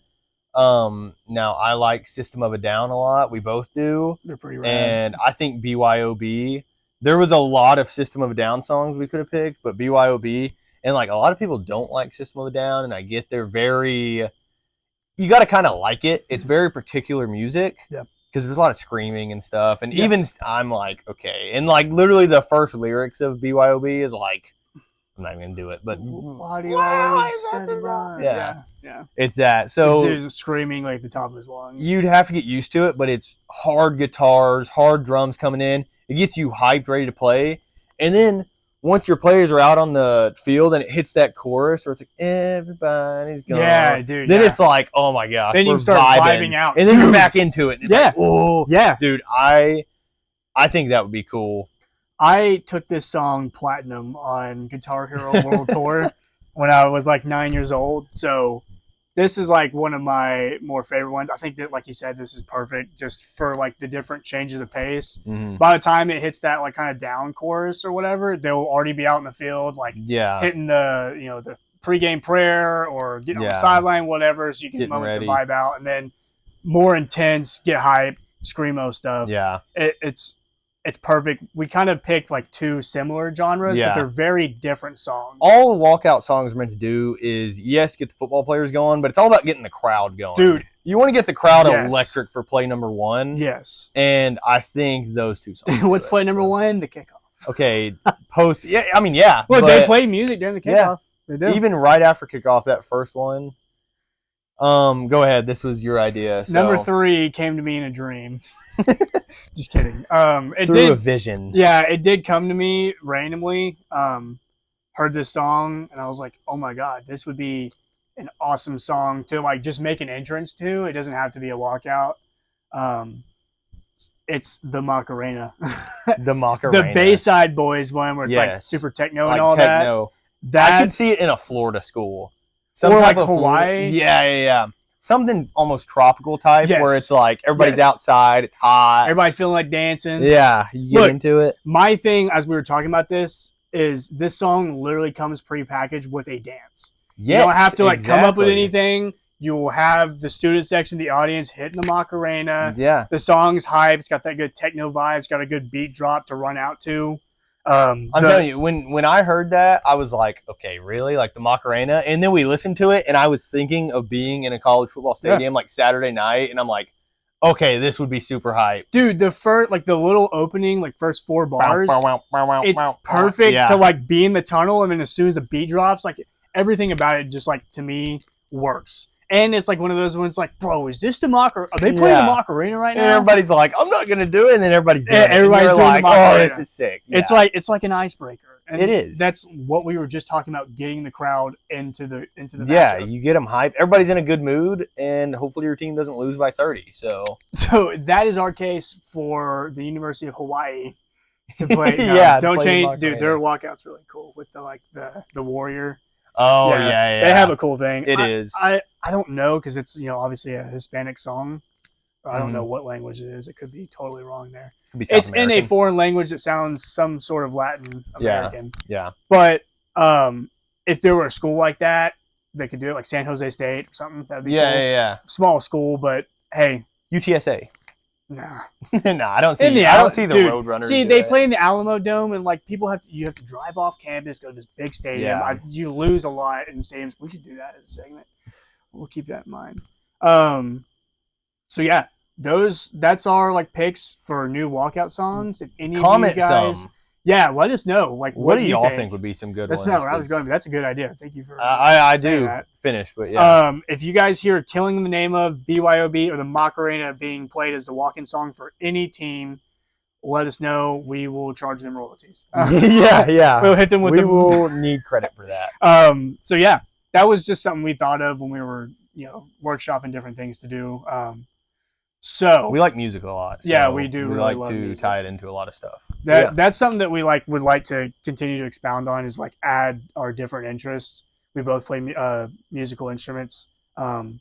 Now I like System of a Down a lot. We both do. They're pretty rad. And I think BYOB there was a lot of System of a Down songs we could have picked, but BYOB, and like a lot of people don't like System of a Down, and I get they're very, you got to kind of like it. It's very particular music. Yep. Because there's a lot of screaming and stuff, and Yeah. even I'm like, okay, and like literally the first lyrics of BYOB is like, I'm not even gonna do it, but Why do you always set it wrong? Yeah. Yeah. it's that. So He's screaming like the top of his lungs. you'd have to get used to it, but it's hard guitars, hard drums coming in. It gets you hyped, ready to play, and then once your players are out on the field and it hits that chorus where it's like everybody's gone, Yeah, dude. then yeah. it's like, oh my gosh, Then you we're can start vibing out. and then you're back into it. And it's Yeah. like, oh Yeah. dude, I think that would be cool. I took this song platinum on Guitar Hero World Tour when I was like 9 years old. So this is like one of my more favorite ones. I think that, like you said, this is perfect just for like the different changes of pace. Mm-hmm. By the time it hits that like kind of down chorus or whatever, they'll already be out in the field, like Yeah, hitting the, you know, the pregame prayer or getting on the Yeah. sideline, whatever, so you get a Getting moment ready. to vibe out, and then more intense, get hype, screamo stuff. yeah, It's perfect. We kind of picked like two similar genres, Yeah. but they're very different songs. all the walkout songs are meant to do is, yes, get the football players going, but it's all about getting the crowd going. Dude, you want to get the crowd Yes. electric for play number one. yes. And I think those two songs. What's do it, play number so. one? The kickoff. Okay, post. Yeah, I mean, yeah. Look, but they play music during the kickoff. Yeah. They do. even right after kickoff, that first one. Go ahead. This was your idea. So. Number 3 came to me in a dream. Just kidding. It Through a did. vision. Yeah, it did come to me randomly. Heard this song and I was like, oh my god, this would be an awesome song to like just make an entrance to. It doesn't have to be a walkout. It's the Macarena. The Macarena. The Bayside Boys one where it's like Yes. super techno like and all techno. that. I could see it in a Florida school. Or like type of Hawaii. Yeah. Something almost tropical type Yes. where it's like everybody's Yes. outside, it's hot. Everybody feeling like dancing. Yeah, you get Look, into it. My thing, as we were talking about this, is this song literally comes pre-packaged with a dance. Yes, You don't have to like come up with exactly. anything. You will have the student section, the audience hitting the Macarena. Yeah. The song's hype. It's got that good techno vibe. It's got a good beat drop to run out to. I'm telling you, when I heard that, I was like, okay, really? Like the Macarena? And then we listened to it, and I was thinking of being in a college football stadium like Saturday night, and I'm like, okay, this would be super hype. Dude, the first, like the little opening, like first 4 bars, it's perfect Yeah. to like be in the tunnel, and then as soon as the beat drops, like everything about it just like to me works. And it's like one of those ones like, bro, is this the Macarena? Are they playing Yeah. the Macarena right And now? everybody's like, I'm not gonna do it, and then everybody's doing Yeah, it. And everybody's you're doing the like, oh, Macarena. this is sick. It's Yeah. like an icebreaker. And It is. That's what we were just talking about, getting the crowd into the yeah, matchup. you get them hyped. Everybody's in a good mood, and hopefully your team doesn't lose by 30. So So that is our case for the University of Hawaii to play. No, Yeah, to don't play the change, Macarena. dude. Their walkout's really cool with the warrior. oh yeah, They have a cool thing. It is. I don't know because it's obviously a Hispanic song. I don't Mhm. know what language it is. It could be totally wrong there. Could be South It's in a American. foreign language that sounds some sort of Latin American. Yeah. But if there were a school like that, they could do it, like San Jose State or something. That'd be cool. Yeah. Small school, but hey, UTSA. nah. No, I don't see. In the I Al- don't see the dude, Roadrunners. See, do they it. play in the Alamo Dome, and like people you have to drive off campus, go to this big stadium. Yeah. You lose a lot in stadiums. We should do that as a segment. We'll keep that in mind. So yeah, that's our like picks for new walkout songs. If any Comment of you guys, some. yeah, let us know. Like, What do you y'all think would be some good That's ones? not where I was 'Cause going, but that's a good idea. Thank you for. I saying do that. finish, but yeah. If you guys hear "Killing in the Name of" BYOB or the Macarena being played as the walk-in song for any team, let us know. We will charge them royalties. yeah. We'll hit them with we the. will need credit for that. So yeah, that was just something we thought of when we were workshopping different things to do. So We like music a lot. So Yeah, we do We really like love to music. tie it into a lot of stuff. that's something that we would like to continue to expound on, is like add our different interests. We both play musical instruments, and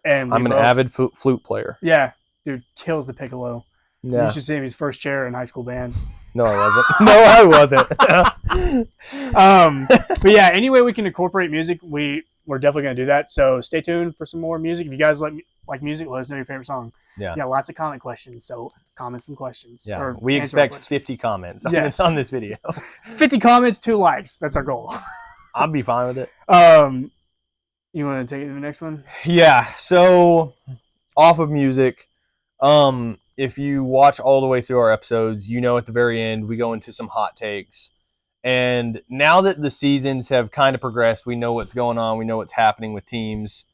I'm an avid flute player. Yeah, dude, kills the piccolo. Yeah. You should see him. He's first chair in high school band. No, I wasn't. No, I wasn't. But yeah, any way we can incorporate music, we're definitely gonna do that. So stay tuned for some more music. If you guys like music, let us know your favorite song. Yeah. lots of comment questions. So comment some questions. Yeah. Or We answer our expect questions. 50 comments Yes. on this video. 50 comments, 2 likes. That's our goal. I'll be fine with it. You want to take it to the next one? Yeah. So off of music, if you watch all the way through our episodes, you know at the very end we go into some hot takes. And now that the seasons have kind of progressed, we know what's going on, we know what's happening with teams.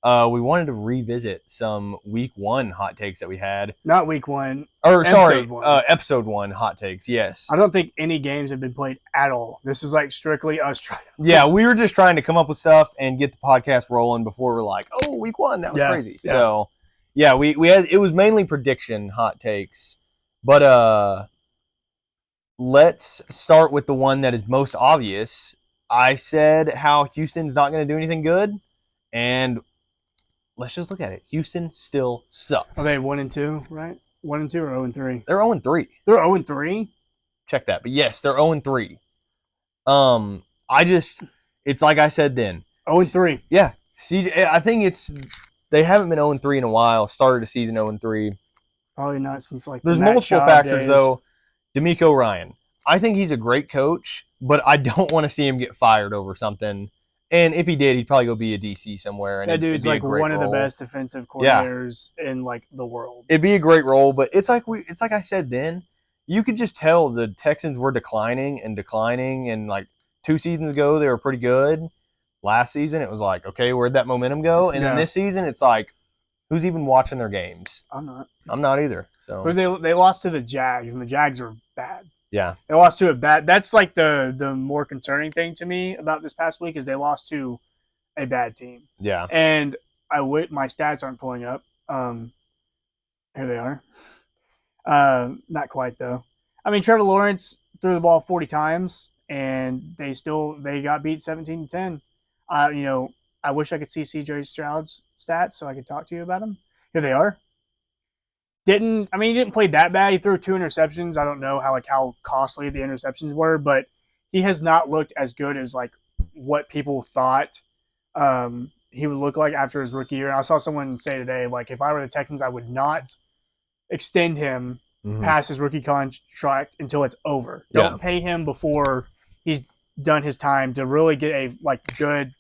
We wanted to revisit some week 1 hot takes that we had. Not week 1. Or sorry, Episode 1. episode 1 hot takes. Yes. I don't think any games have been played at all. This is like strictly us trying. Yeah, we were just trying to come up with stuff and get the podcast rolling before we're like, oh, week 1, that was crazy. Yeah. So, yeah, we had, it was mainly prediction hot takes, but let's start with the one that is most obvious. I said how Houston's not going to do anything good, and let's just look at it. Houston still sucks. Are they 1-2, right? 1-2 or 0-3? They're 0-3. They're 0-3. Check that, but yes, they're 0-3. It's like I said then. 0-3. Yeah, I think they haven't been 0-3 in a while. Started the season 0-3. Probably not since like. There's the Matt multiple Schaub factors days. though. D'Amico Ryan, I think he's a great coach, but I don't want to see him get fired over something. And if he did, he'd probably go be a DC somewhere. And That dude's like one of the role. best defensive coordinators in like the world. It'd be a great role, but it's like I said then. You could just tell the Texans were declining, and like 2 seasons ago they were pretty good. Last season it was like, okay, where'd that momentum go? And then this season it's like, who's even watching their games? I'm not. I'm not either. So But they lost to the Jags, and the Jags are bad. yeah, They lost to a bad. That's like the more concerning thing to me about this past week is they lost to a bad team. yeah, And my stats aren't pulling up. Here they are. Not quite though. I mean, Trevor Lawrence threw the ball 40 times, and they got beat 17-10. I wish I could see CJ Stroud's stats so I could talk to you about them. Here they are. He didn't play that bad. He threw 2 interceptions. I don't know how costly the interceptions were, but he has not looked as good as like what people thought he would look like after his rookie year. And I saw someone say today, like, if I were the Texans, I would not extend him past his rookie contract until it's over. Don't pay him before he's done his time to really get a like good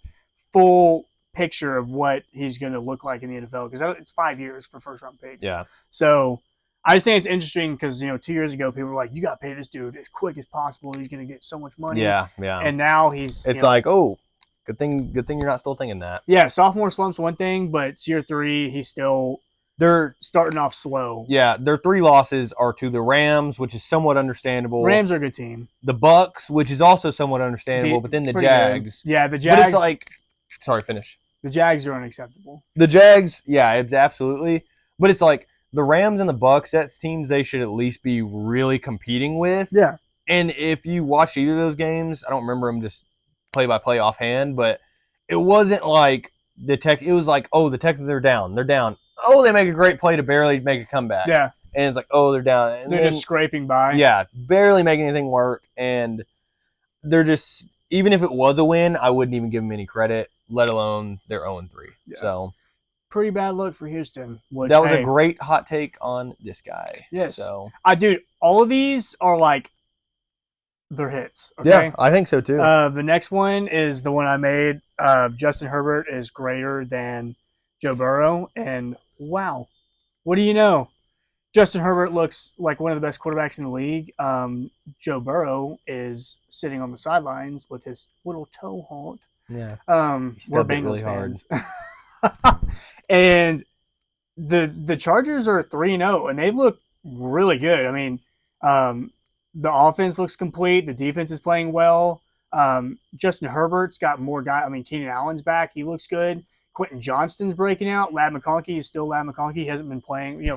full picture of what he's going to look like in the NFL, because it's 5 years for first round picks. yeah. So I just think it's interesting because 2 years ago people were like, you got to pay this dude as quick as possible. He's going to get so much money. Yeah. And now he's. It's like, oh, good thing you're not still thinking that. Yeah, sophomore slump's one thing, but it's year 3. He's still. They're starting off slow. Yeah, their 3 losses are to the Rams, which is somewhat understandable. Rams are a good team. The Bucks, which is also somewhat understandable, but then the Jags. Good. Yeah, the Jags. But it's like, sorry, finish. The Jags are unacceptable. The Jags, yeah, it's absolutely. But it's like the Rams and the Bucks, that's teams they should at least be really competing with. Yeah. And if you watch either of those games, I don't remember them just play-by-play offhand, but it wasn't like it was like, oh, the Texans are down. They're down. Oh, they make a great play to barely make a comeback. Yeah. And it's like, oh, they're down. And they're just scraping by. Yeah, barely making anything work. And they're just, even if it was a win, I wouldn't even give them any credit, let alone they're 0-3. Yeah. So pretty bad look for Houston. That was a great hot take on this guy. Yes. So dude, all of these are like, they're hits. Okay? Yeah, I think so too. The next one is the one I made. Justin Herbert is greater than Joe Burrow, and wow, what do you know? Justin Herbert looks like one of the best quarterbacks in the league. Joe Burrow is sitting on the sidelines with his little toe haunt. Yeah. We're Bengals really fans. And the Chargers are 3-0, and they look really good. I mean, the offense looks complete. The defense is playing well. Justin Herbert's got more guys. I mean, Keenan Allen's back. He looks good. Quentin Johnston's breaking out. Ladd McConkey is still Ladd McConkey. He hasn't been playing,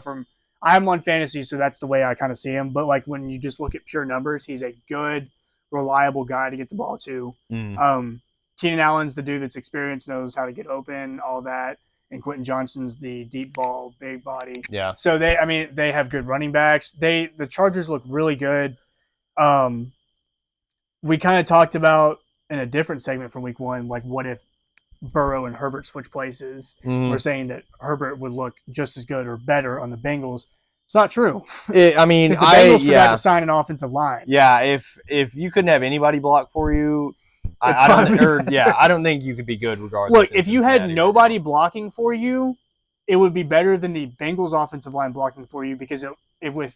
I'm on fantasy, so that's the way I kind of see him. But like when you just look at pure numbers, he's a good, reliable guy to get the ball to. Keenan Allen's the dude that's experienced, knows how to get open, all that. And Quentin Johnston's the deep ball, big body. Yeah. So they have good running backs. The Chargers look really good. We kind of talked about in a different segment from week 1, like what if Burrow and Herbert switch places. Mhm. We're saying that Herbert would look just as good or better on the Bengals. It's not true. I mean, Because the Bengals forgot to sign an offensive line. Yeah, if you couldn't have anybody block for you, I don't think you could be good regardless. Look, if you had nobody blocking for you, it would be better than the Bengals offensive line blocking for you, because if with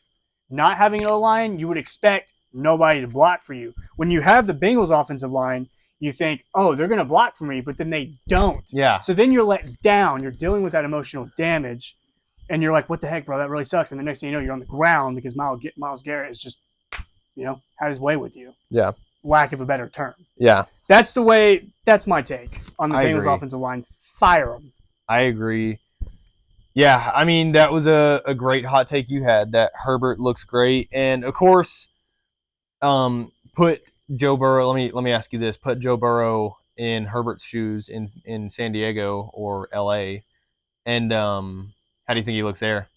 not having an O-line, you would expect nobody to block for you. When you have the Bengals offensive line, you think, oh, they're going to block for me, but then they don't. Yeah. So then you're let down. You're dealing with that emotional damage, and you're like, what the heck, bro? That really sucks. And the next thing you know, you're on the ground because Myles Garrett is just, had his way with you. Yeah. Lack of a better term. Yeah. That's my take on the Bengals offensive line. Fire them. I agree. Yeah, I mean, that was a great hot take you had, that Herbert looks great. And, of course, put Joe Burrow, let me ask you this. Put Joe Burrow in Herbert's shoes in San Diego or L.A., and how do you think he looks there?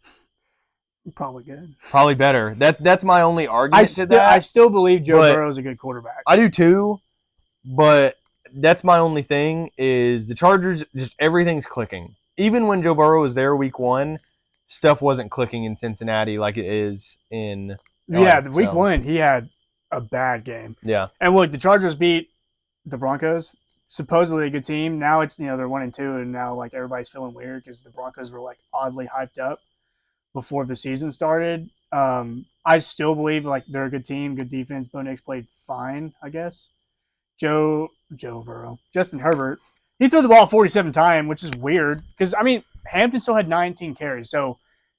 Probably good. Probably better. That's my only argument to that. I still believe Joe Burrow is a good quarterback. I do too, but that's my only thing is the Chargers, just everything's clicking. Even when Joe Burrow was there week 1, stuff wasn't clicking in Cincinnati like it is in LA. Yeah, week 1, he had a bad game. Yeah. And look, the Chargers beat the Broncos, supposedly a good team. Now it's, they're 1-2, and now like everybody's feeling weird because the Broncos were like oddly hyped up before the season started. I still believe like they're a good team, good defense. Bo Nix played fine, I guess. Joe Burrow, Justin Herbert, he threw the ball 47 times, which is weird because Hampton still had 19 carries, so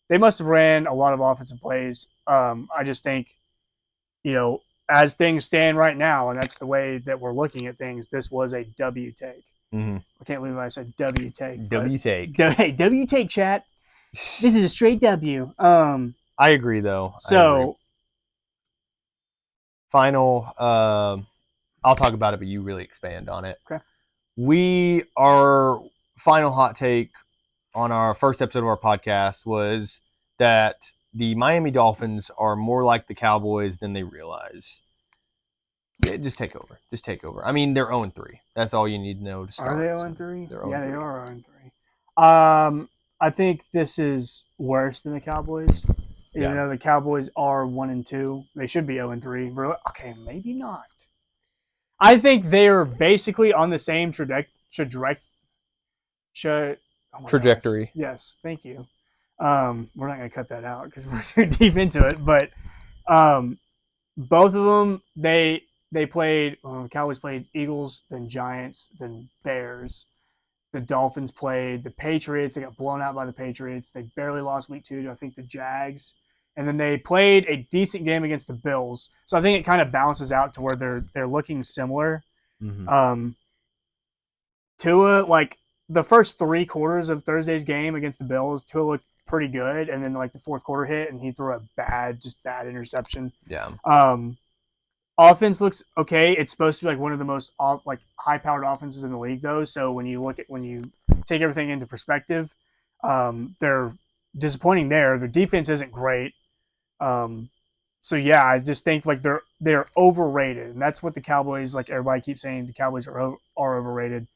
they must have ran a lot of offensive plays. I just think, as things stand right now, and that's the way that we're looking at things, this was a W take. Mm-hmm. I can't believe I said W take. W take. Hey, W take, chat. This is a straight W. I agree, though. So, final, I'll talk about it, but you really expand on it. Okay. Our final hot take on our first episode of our podcast was that the Miami Dolphins are more like the Cowboys than they realize. Yeah, just take over. I mean, they're 0-3. That's all you need to know to start. Are they 0-3? They're 0-3. Yeah, they are 0-3. I think this is worse than the Cowboys. Even though the Cowboys are 1-2, they should be 0-3. Okay, maybe not. I think they are basically on the same trajectory. Yes, thank you. We're not going to cut that out because we're too deep into it. But both of them, they played. Cowboys played Eagles, then Giants, then Bears. The Dolphins played the Patriots. They got blown out by the Patriots. They barely lost week 2 to, I think, the Jags. And then they played a decent game against the Bills. So I think it kind of balances out to where they're looking similar. Mm-hmm. Tua, like the first 3 quarters of Thursday's game against the Bills, Tua looked pretty good. And then like the fourth quarter hit and he threw a bad interception. Yeah. Offense looks okay. It's supposed to be like one of the most high-powered offenses in the league, though. So when you take everything into perspective, they're disappointing there. Their defense isn't great. So yeah, I just think like they're overrated, and that's what the Cowboys, like everybody keeps saying, the Cowboys are overrated.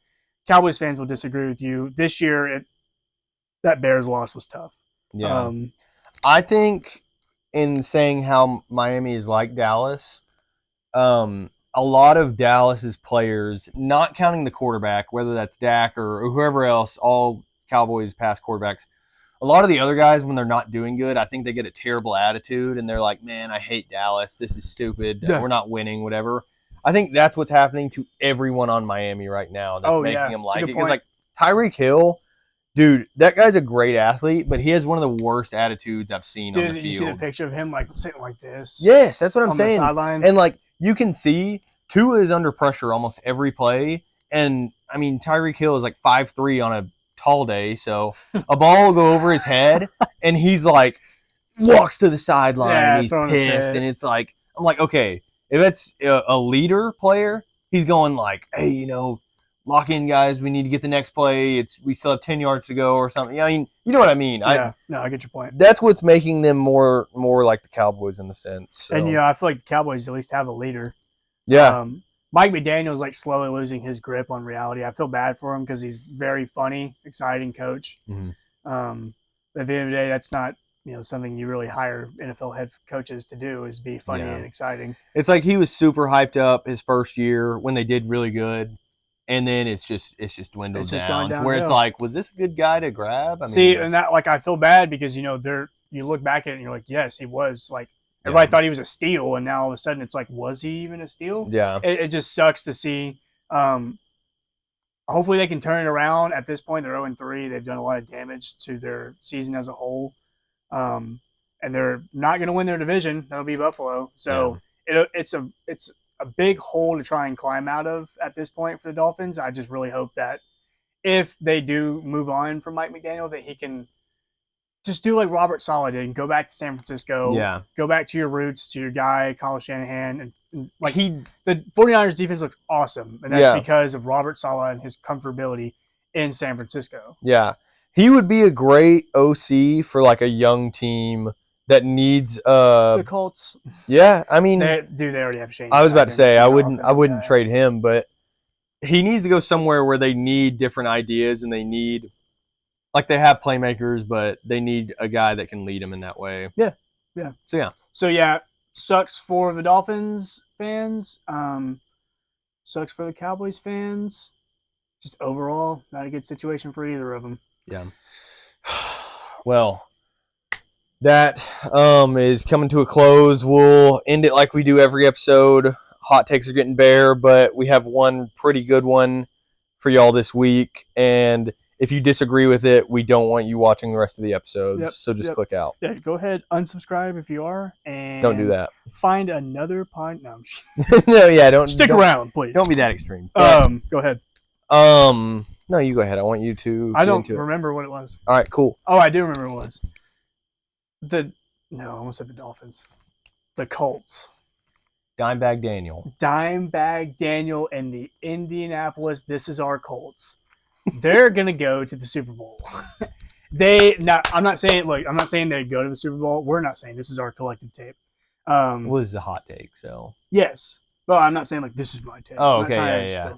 Cowboys fans will disagree with you. This year, that Bears loss was tough. Yeah, I think in saying how Miami is like Dallas, a lot of Dallas's players, not counting the quarterback, whether that's Dak or whoever else, all Cowboys past quarterbacks, a lot of the other guys, when they're not doing good, I think they get a terrible attitude and they're like, man, I hate Dallas. This is stupid. Yeah. We're not winning, whatever. I think that's what's happening to everyone on Miami right now. That's making them like it. Because like Tyreek Hill, dude, that guy's a great athlete, but he has one of the worst attitudes I've seen on the field. Did you see the picture of him like sitting like this? Yes, that's what I'm on saying. The sideline? And like you can see Tua is under pressure almost every play. And I mean, Tyreek Hill is like 5'3" on a tall day, so a ball will go over his head and he's like walks to the sideline and he's pissed, and it's like, I'm like, okay, if it's a leader player, he's going like, hey, lock in, guys, we need to get the next play, we still have 10 yards to go or something. I mean, you know what I mean. Yeah, I get your point. That's what's making them more like the Cowboys in the sense. So. And I feel like the Cowboys at least have a leader. Yeah. Mike McDaniel's like slowly losing his grip on reality. I feel bad for him because he's very funny, exciting coach. But at the end of the day, that's not something you really hire NFL head coaches to do, is be funny and exciting. It's like he was super hyped up his first year when they did really good, and then it's just dwindled down to where it's like, was this a good guy to grab? I mean, and that I feel bad because you look back at it and you're like, yes, he was like. Everybody thought he was a steal, and now all of a sudden it's like, was he even a steal? Yeah. It just sucks to see. Hopefully they can turn it around. At this point, they're 0-3. They've done a lot of damage to their season as a whole. And they're not going to win their division. That'll be Buffalo. So it's a big hole to try and climb out of at this point for the Dolphins. I just really hope that if they do move on from Mike McDaniel, that he can just do like Robert Saleh did and go back to San Francisco. Yeah. Go back to your roots, to your guy, Kyle Shanahan. And like the 49ers defense looks awesome. And that's because of Robert Saleh and his comfortability in San Francisco. Yeah. He would be a great OC for like a young team that needs the Colts. Yeah. I mean, they already have Shane. I was about to say I wouldn't trade him, but he needs to go somewhere where they need different ideas and they need, like, they have playmakers, but they need a guy that can lead them in that way. Yeah. So sucks for the Dolphins fans. Sucks for the Cowboys fans. Just overall, not a good situation for either of them. Yeah. Well, that is coming to a close. We'll end it like we do every episode. Hot takes are getting bare, but we have one pretty good one for y'all this week, and if you disagree with it, we don't want you watching the rest of the episodes, so just click out. Yeah, go ahead, unsubscribe if you are, and don't do that. Find another pod. No, don't stick around, please. Don't be that extreme. Go ahead. No, you go ahead. I want you to. I don't remember what it was. All right, cool. Oh, I do remember what it was. I almost said the Dolphins. The Colts. Dimebag Daniel and the Indianapolis. This is our Colts. They're gonna go to the Super Bowl. I'm not saying they go to the Super Bowl. We're not saying this is our collective tape. Well, this is a hot take, so yes. Well, I'm not saying like this is my take. Oh, okay, yeah.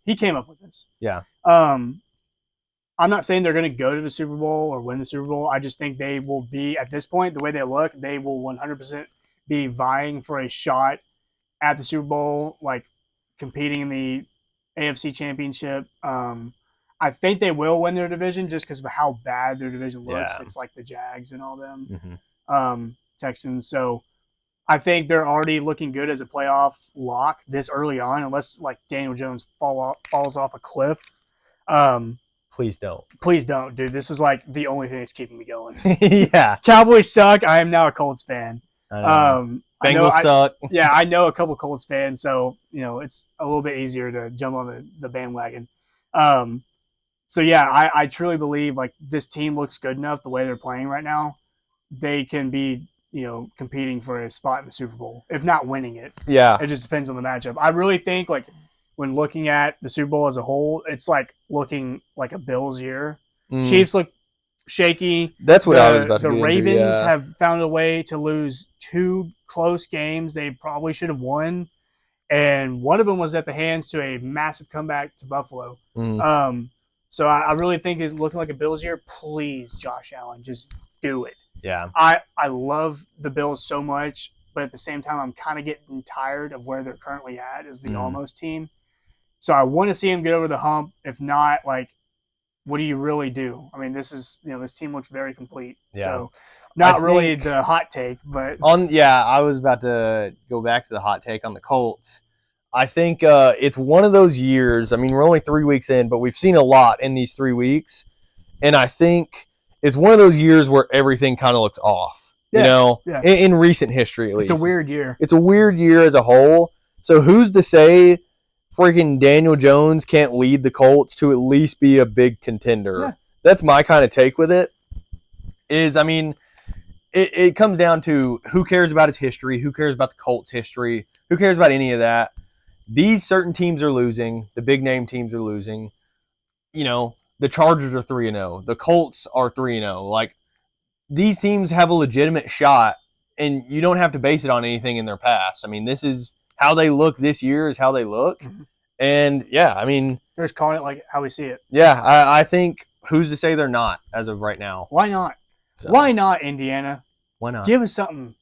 He came up with this. Yeah. I'm not saying they're gonna go to the Super Bowl or win the Super Bowl. I just think they will be, at this point, the way they look, they will 100% be vying for a shot at the Super Bowl, like competing in the AFC Championship. I think they will win their division just because of how bad their division looks. Yeah. It's like the Jags and all them, Texans. So I think they're already looking good as a playoff lock this early on, unless like Daniel Jones falls off a cliff. Please don't, dude. This is like the only thing that's keeping me going. Yeah. Cowboys suck. I am now a Colts fan. Bengals suck. Yeah, I know a couple Colts fans, so it's a little bit easier to jump on the bandwagon. So yeah, I truly believe like this team looks good enough the way they're playing right now. They can be, competing for a spot in the Super Bowl, if not winning it. Yeah. It just depends on the matchup. I really think like when looking at the Super Bowl as a whole, it's like looking like a Bills year. Chiefs look shaky. That's what I was about to The get Ravens into, yeah. have found a way to lose 2 close games they probably should have won. And one of them was at the hands to a massive comeback to Buffalo. So I really think it's looking like a Bills year. Please, Josh Allen, just do it. Yeah. I love the Bills so much, but at the same time, I'm kind of getting tired of where they're currently at as the almost team. So I want to see them get over the hump. If not, like, what do you really do? I mean, this team looks very complete. Yeah. So not really the hot take, but I was about to go back to the hot take on the Colts. I think it's one of those years. I mean, we're only 3 weeks in, but we've seen a lot in these 3 weeks. And I think it's one of those years where everything kind of looks off, in recent history at least. It's a weird year. It's a weird year as a whole. So who's to say freaking Daniel Jones can't lead the Colts to at least be a big contender? Yeah. That's my kind of take with it. It comes down to who cares about his history, who cares about the Colts' history, who cares about any of that. These certain teams are losing. The big name teams are losing. The Chargers are 3-0. The Colts are 3-0. Like, these teams have a legitimate shot, and you don't have to base it on anything in their past. I mean, this is how they look this year is how they look. Mhm. And yeah, I mean, They're just calling it like how we see it. yeah, I think who's to say they're not as of right now? Why not? So, Why not, Indiana? Why not? Give us something.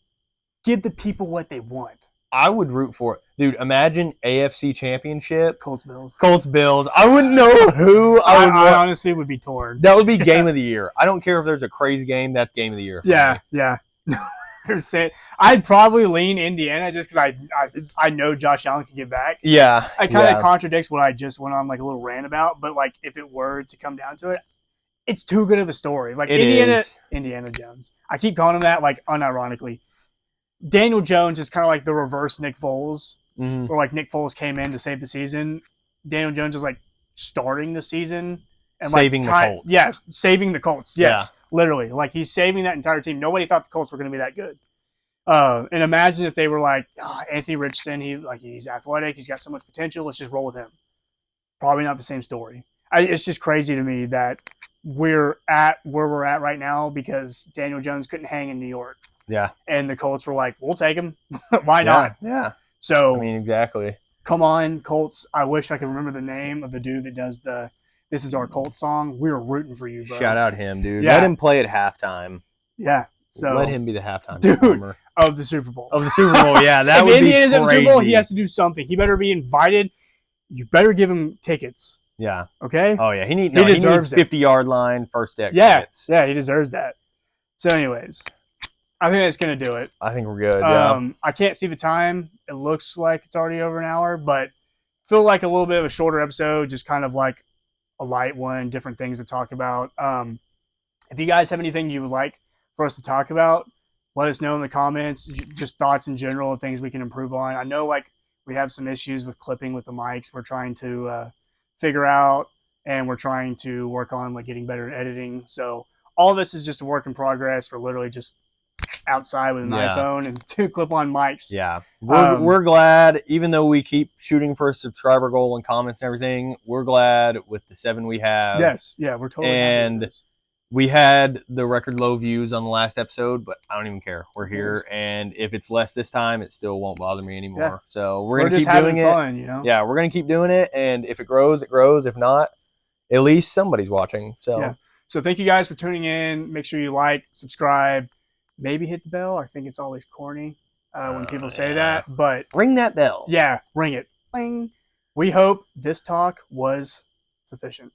Give the people what they want. I would root for it, dude. Imagine AFC Championship, Colts Bills. Colts Bills. I wouldn't know who I would. I honestly would be torn. That would be game of the year. I don't care if there's a crazy game. That's game of the year. For Yeah, me. yeah. I'd probably lean Indiana just because I know Josh Allen can get back. Yeah. It kind of yeah. contradicts what I just went on like a little rant about, but like if it were to come down to it, it's too good of a story. Like It is. Indiana Jones. I keep calling him that like unironically. Daniel Jones is kind of like the reverse Nick Foles, Mhm. where like Nick Foles came in to save the season. Daniel Jones is like starting the season and Saving like, the Colts. Yeah, saving the Colts. Yes, literally. Like he's saving that entire team. Nobody thought the Colts were going to be that good. And imagine if they were like Anthony Richardson. He's athletic. He's got so much potential. Let's just roll with him. Probably not the same story. It's just crazy to me that we're at where we're at right now because Daniel Jones couldn't hang in New York. Yeah. And the Colts were like, we'll take him. Why not? Yeah. So, I mean, exactly. come on, Colts. I wish I could remember the name of the dude that does the This Is Our Colts song. We were rooting for you, bro. Shout out him, dude. Yeah. Let him play at halftime. Yeah. So Let him be the halftime Dude. performer of the Super Bowl. of the Super Bowl. Yeah, that if would Indiana's be at the crazy. Super Bowl, he has to do something. He better be invited. You better give him tickets. Yeah. Okay? Oh yeah. He needs deserves it. 50-yard line first deck Yeah. tickets. Yeah, he deserves that. So, anyways, I think that's going to do it. I think we're good. Yeah. I can't see the time. It looks like it's already over an hour, but feel like a little bit of a shorter episode, just kind of like a light one, different things to talk about. If you guys have anything you would like for us to talk about, let us know in the comments. Just thoughts in general, things we can improve on. I know like we have some issues with clipping with the mics. We're trying to figure out, and we're trying to work on like getting better at editing. So all of this is just a work in progress. We're literally just outside with an iPhone and 2 clip-on mics. Yeah. We're glad, even though we keep shooting for a subscriber goal and comments and everything, we're glad with the 7 we have. Yes. Yeah, we're totally happy with this. We had the record low views on the last episode, but I don't even care. We're here, and if it's less this time, it still won't bother me anymore. Yeah. So We're going to just keep doing having it. fun, you know? Yeah, we're going to keep doing it, and if it grows, it grows. If not, at least somebody's watching. So Yeah. So thank you guys for tuning in. Make sure you like, subscribe, maybe hit the bell. I think it's always corny when people say that, but ring that bell. yeah, ring it. Bling. We hope this talk was sufficient.